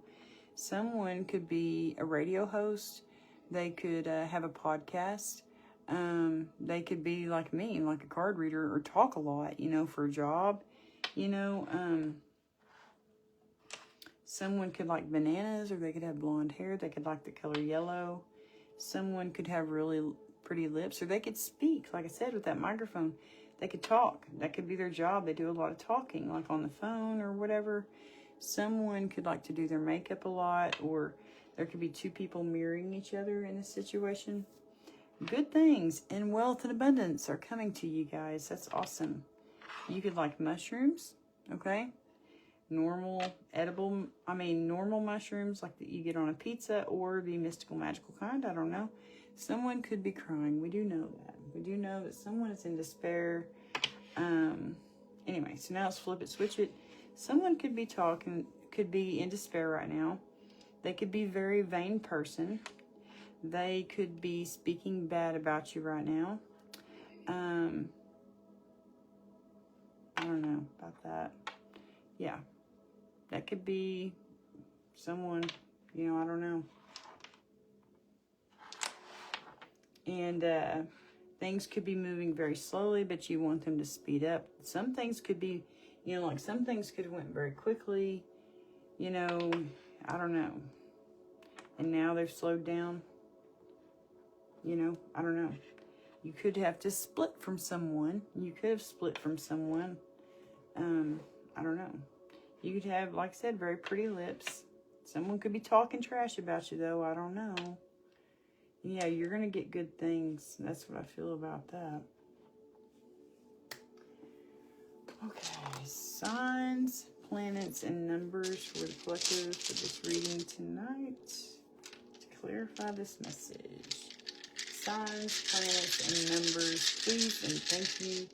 Someone could be a radio host. They could have a podcast. They could be like me, like a card reader, or talk a lot, you know, for a job. You know, someone could like bananas, or they could have blonde hair. They could like the color yellow. Someone could have really pretty lips, or they could speak, like I said, with that microphone. They could talk. That could be their job. They do a lot of talking, like on the phone or whatever. Someone could like to do their makeup a lot, or there could be two people mirroring each other in a situation. Good things and wealth and abundance are coming to you guys. That's awesome. You could like mushrooms, okay? Normal mushrooms like that you get on a pizza, or the mystical, magical kind. I don't know. Someone could be crying. We do know that. We do know that someone is in despair. Anyway, so now let's flip it, switch it. Someone could be could be in despair right now. They could be a very vain person. They could be speaking bad about you right now. I don't know about that. Yeah. That could be someone, you know, I don't know. And things could be moving very slowly, but you want them to speed up. Some things could be, you know, like some things could have went very quickly. You know, I don't know. and now they've slowed down. You know, I don't know. You could have to split from someone. You could have split from someone. I don't know. You could have, like I said, very pretty lips. Someone could be talking trash about you, though. I don't know. Yeah, you're going to get good things. That's what I feel about that. Okay, signs, planets, and numbers for the collective for this reading tonight. To clarify this message. Signs, planets, and numbers, please and thank you.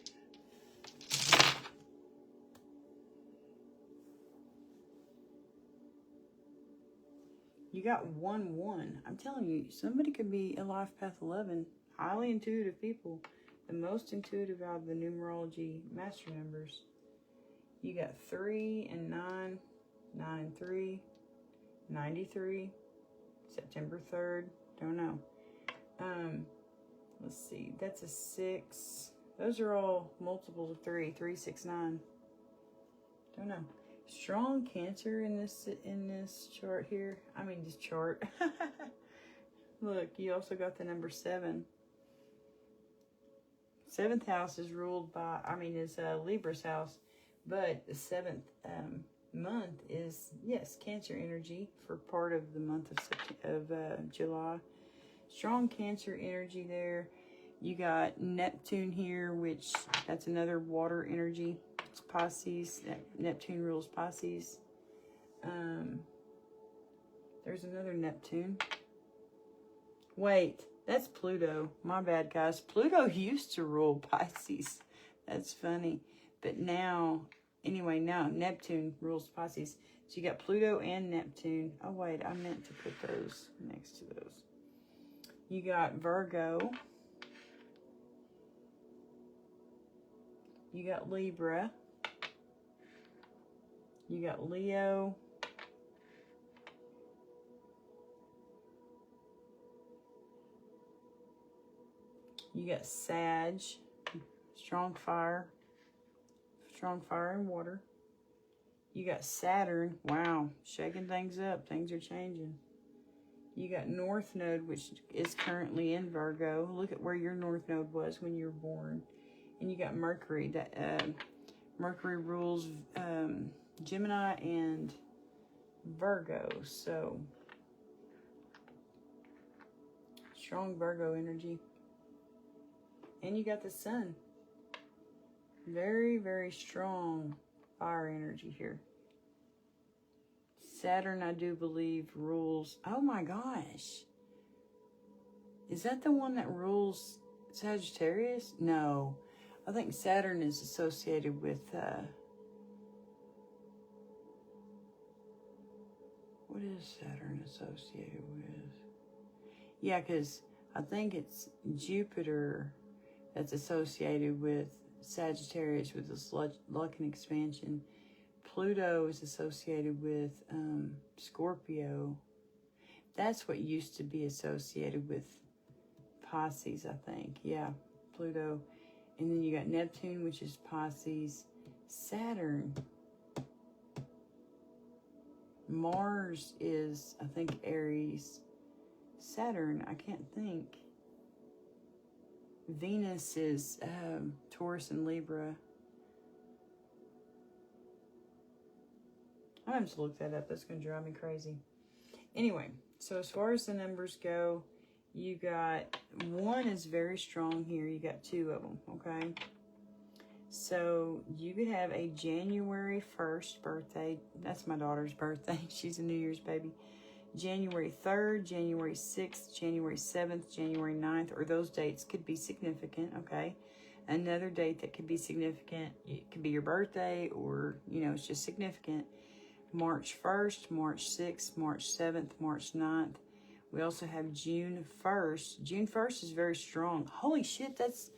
You got 1-1. I'm telling you, somebody could be a life path 11. Highly intuitive people. The most intuitive out of the numerology master numbers. You got 3 and 9. 9 and 3. 93. September 3rd. Don't know. Let's see. That's a 6. Those are all multiples of 3. 3, 6, 9. Don't know. Strong Cancer in this chart here. I mean, this chart. Look, you also got the number 7. 7th house is ruled by, is Libra's house, but the 7th month is, yes, Cancer energy for part of the month of July. Strong Cancer energy there. You got Neptune here, which that's another water energy. It's Pisces. Neptune rules Pisces. There's another Neptune. Wait, that's Pluto. My bad, guys. Pluto used to rule Pisces. That's funny. But now, anyway, now Neptune rules Pisces. So you got Pluto and Neptune. Oh, wait, I meant to put those next to those. You got Virgo. You got Libra. You got Leo. You got Sag. Strong fire and water. You got Saturn. Wow, shaking things up. Things are changing. You got North Node, which is currently in Virgo. Look at where your North Node was when you were born. And you got Mercury. That Mercury rules Gemini and Virgo. So, strong Virgo energy. And you got the Sun. Very, very strong fire energy here. Saturn, I do believe, rules... Oh my gosh. Is that the one that rules Sagittarius? No. I think Saturn is associated with... what is Saturn associated with? Yeah, because I think it's Jupiter that's associated with Sagittarius, with this luck and expansion. Pluto is associated with Scorpio. That's what used to be associated with Pisces, I think. Yeah, Pluto. And then you got Neptune, which is Pisces. Saturn. Mars is, I think, Aries. Saturn, I can't think. Venus is Taurus and Libra. I'm going to look that up. That's going to drive me crazy. Anyway, so as far as the numbers go, you got 1 is very strong here. You got 2 of them, okay? So you could have a January 1st birthday. That's my daughter's birthday. She's a New Year's baby. January 3rd, January 6th, January 7th, January 9th, or those dates could be significant, okay? Another date that could be significant, it could be your birthday, or, you know, it's just significant. March 1st, March 6th, March 7th, March 9th. We also have June 1st. June 1st is very strong. Holy shit, that's...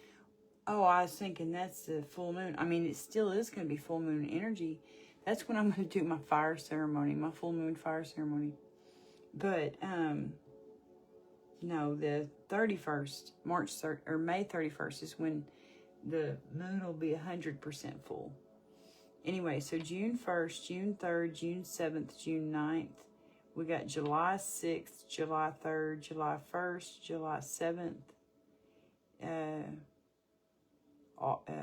Oh, I was thinking that's the full moon. I mean, it still is going to be full moon energy. That's when I'm going to do my fire ceremony, my full moon fire ceremony. But, no, the 31st, May 31st is when the moon will be 100% full. Anyway, so June 1st, June 3rd, June 7th, June 9th, We got July 6th, July 3rd, July 1st, July 7th,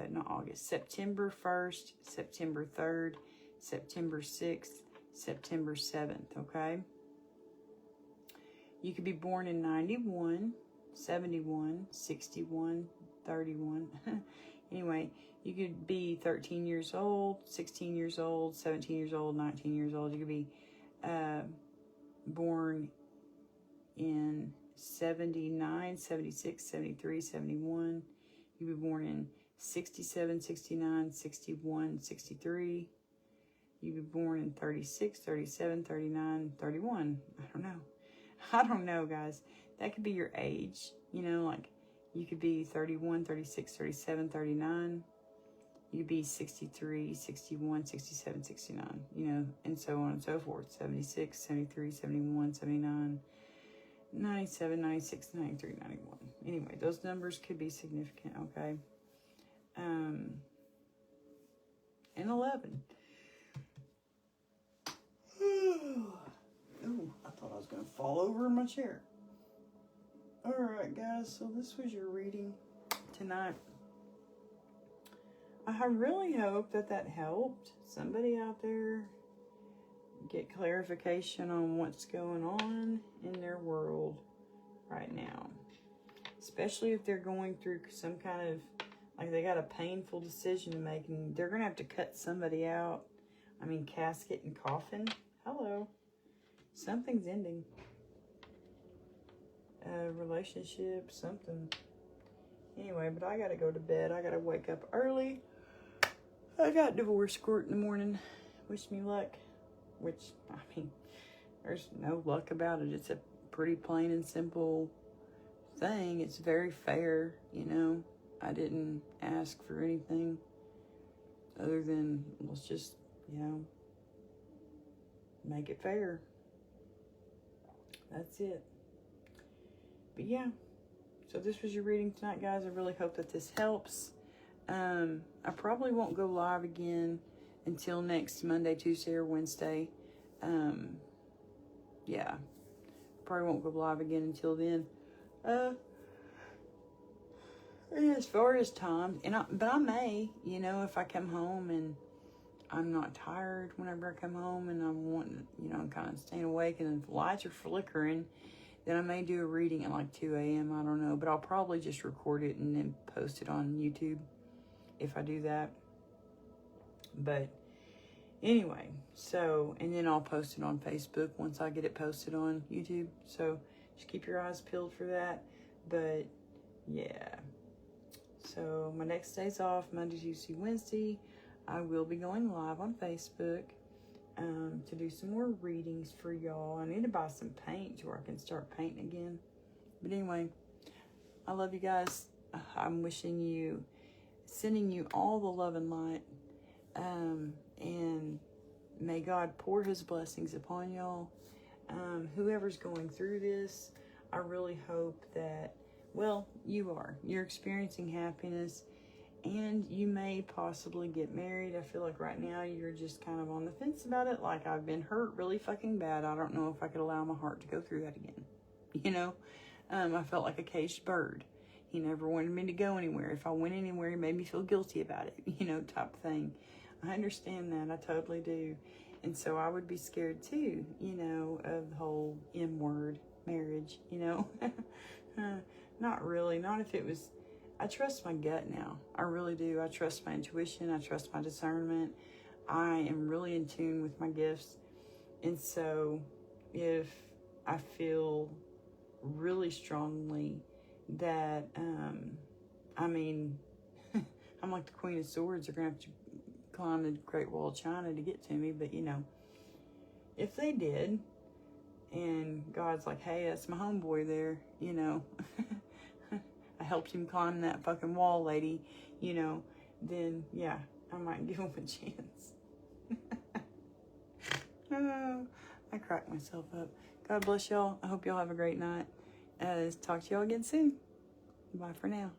not August, September 1st, September 3rd, September 6th, September 7th, okay? You could be born in 91, 71, 61, 31. Anyway, you could be 13 years old, 16 years old, 17 years old, 19 years old. You could be born in 79, 76, 73, 71. You could be born in 67, 69, 61, 63. You could be born in 36, 37, 39, 31. I don't know, guys. That could be your age. You know, like you could be 31, 36, 37, 39. You'd be 63, 61, 67, 69, you know, and so on and so forth. 76, 73, 71, 79, 97, 96, 93, 91. Anyway, those numbers could be significant, okay? And 11. Oh, I thought I was going to fall over in my chair. All right, guys, so this was your reading tonight. I really hope that helped somebody out there get clarification on what's going on in their world right now. Especially if they're going through some kind of, like they got a painful decision to make and they're going to have to cut somebody out. I mean, casket and coffin. Hello. Something's ending. Relationship, something. Anyway, but I got to go to bed. I got to wake up early. I got divorce court in the morning. Wish me luck. Which, I mean, there's no luck about it. It's a pretty plain and simple thing. It's very fair, you know. I didn't ask for anything other than, let's just, you know, make it fair. That's it. But yeah, so this was your reading tonight, guys. I really hope that this helps. I probably won't go live again until next Monday, Tuesday, or Wednesday. Yeah, probably won't go live again until then. As far as time, but I may, you know, if I come home and I'm not tired whenever I come home and I'm wanting, you know, I'm kind of staying awake and the lights are flickering, then I may do a reading at like 2 a.m. I don't know, but I'll probably just record it and then post it on YouTube if I do that. But anyway, so, and then I'll post it on Facebook once I get it posted on YouTube. So just keep your eyes peeled for that. But yeah. So my next day's off, Monday, Tuesday, Wednesday. I will be going live on Facebook to do some more readings for y'all. I need to buy some paint so I can start painting again. But anyway, I love you guys. I'm sending you all the love and light. And may God pour his blessings upon y'all. Whoever's going through this, I really hope that, well, you're experiencing happiness. And you may possibly get married. I feel like right now you're just kind of on the fence about it. Like, I've been hurt really fucking bad. I don't know if I could allow my heart to go through that again. You know? I felt like a caged bird. He never wanted me to go anywhere. If I went anywhere, he made me feel guilty about it. You know, type thing. I understand that. I totally do. And so I would be scared too, you know, of the whole M word, marriage, you know? Not really. Not if it was... I trust my gut now. I really do. I trust my intuition. I trust my discernment. I am really in tune with my gifts. And so if I feel really strongly that, I mean, I'm like the Queen of Swords. They're going to have to climb the Great Wall of China to get to me. But, you know, if they did, and God's like, hey, that's my homeboy there, you know, I helped him climb that fucking wall, lady, you know, then, yeah, I might give him a chance. Oh, I cracked myself up. God bless y'all. I hope y'all have a great night. Talk to y'all again soon. Bye for now.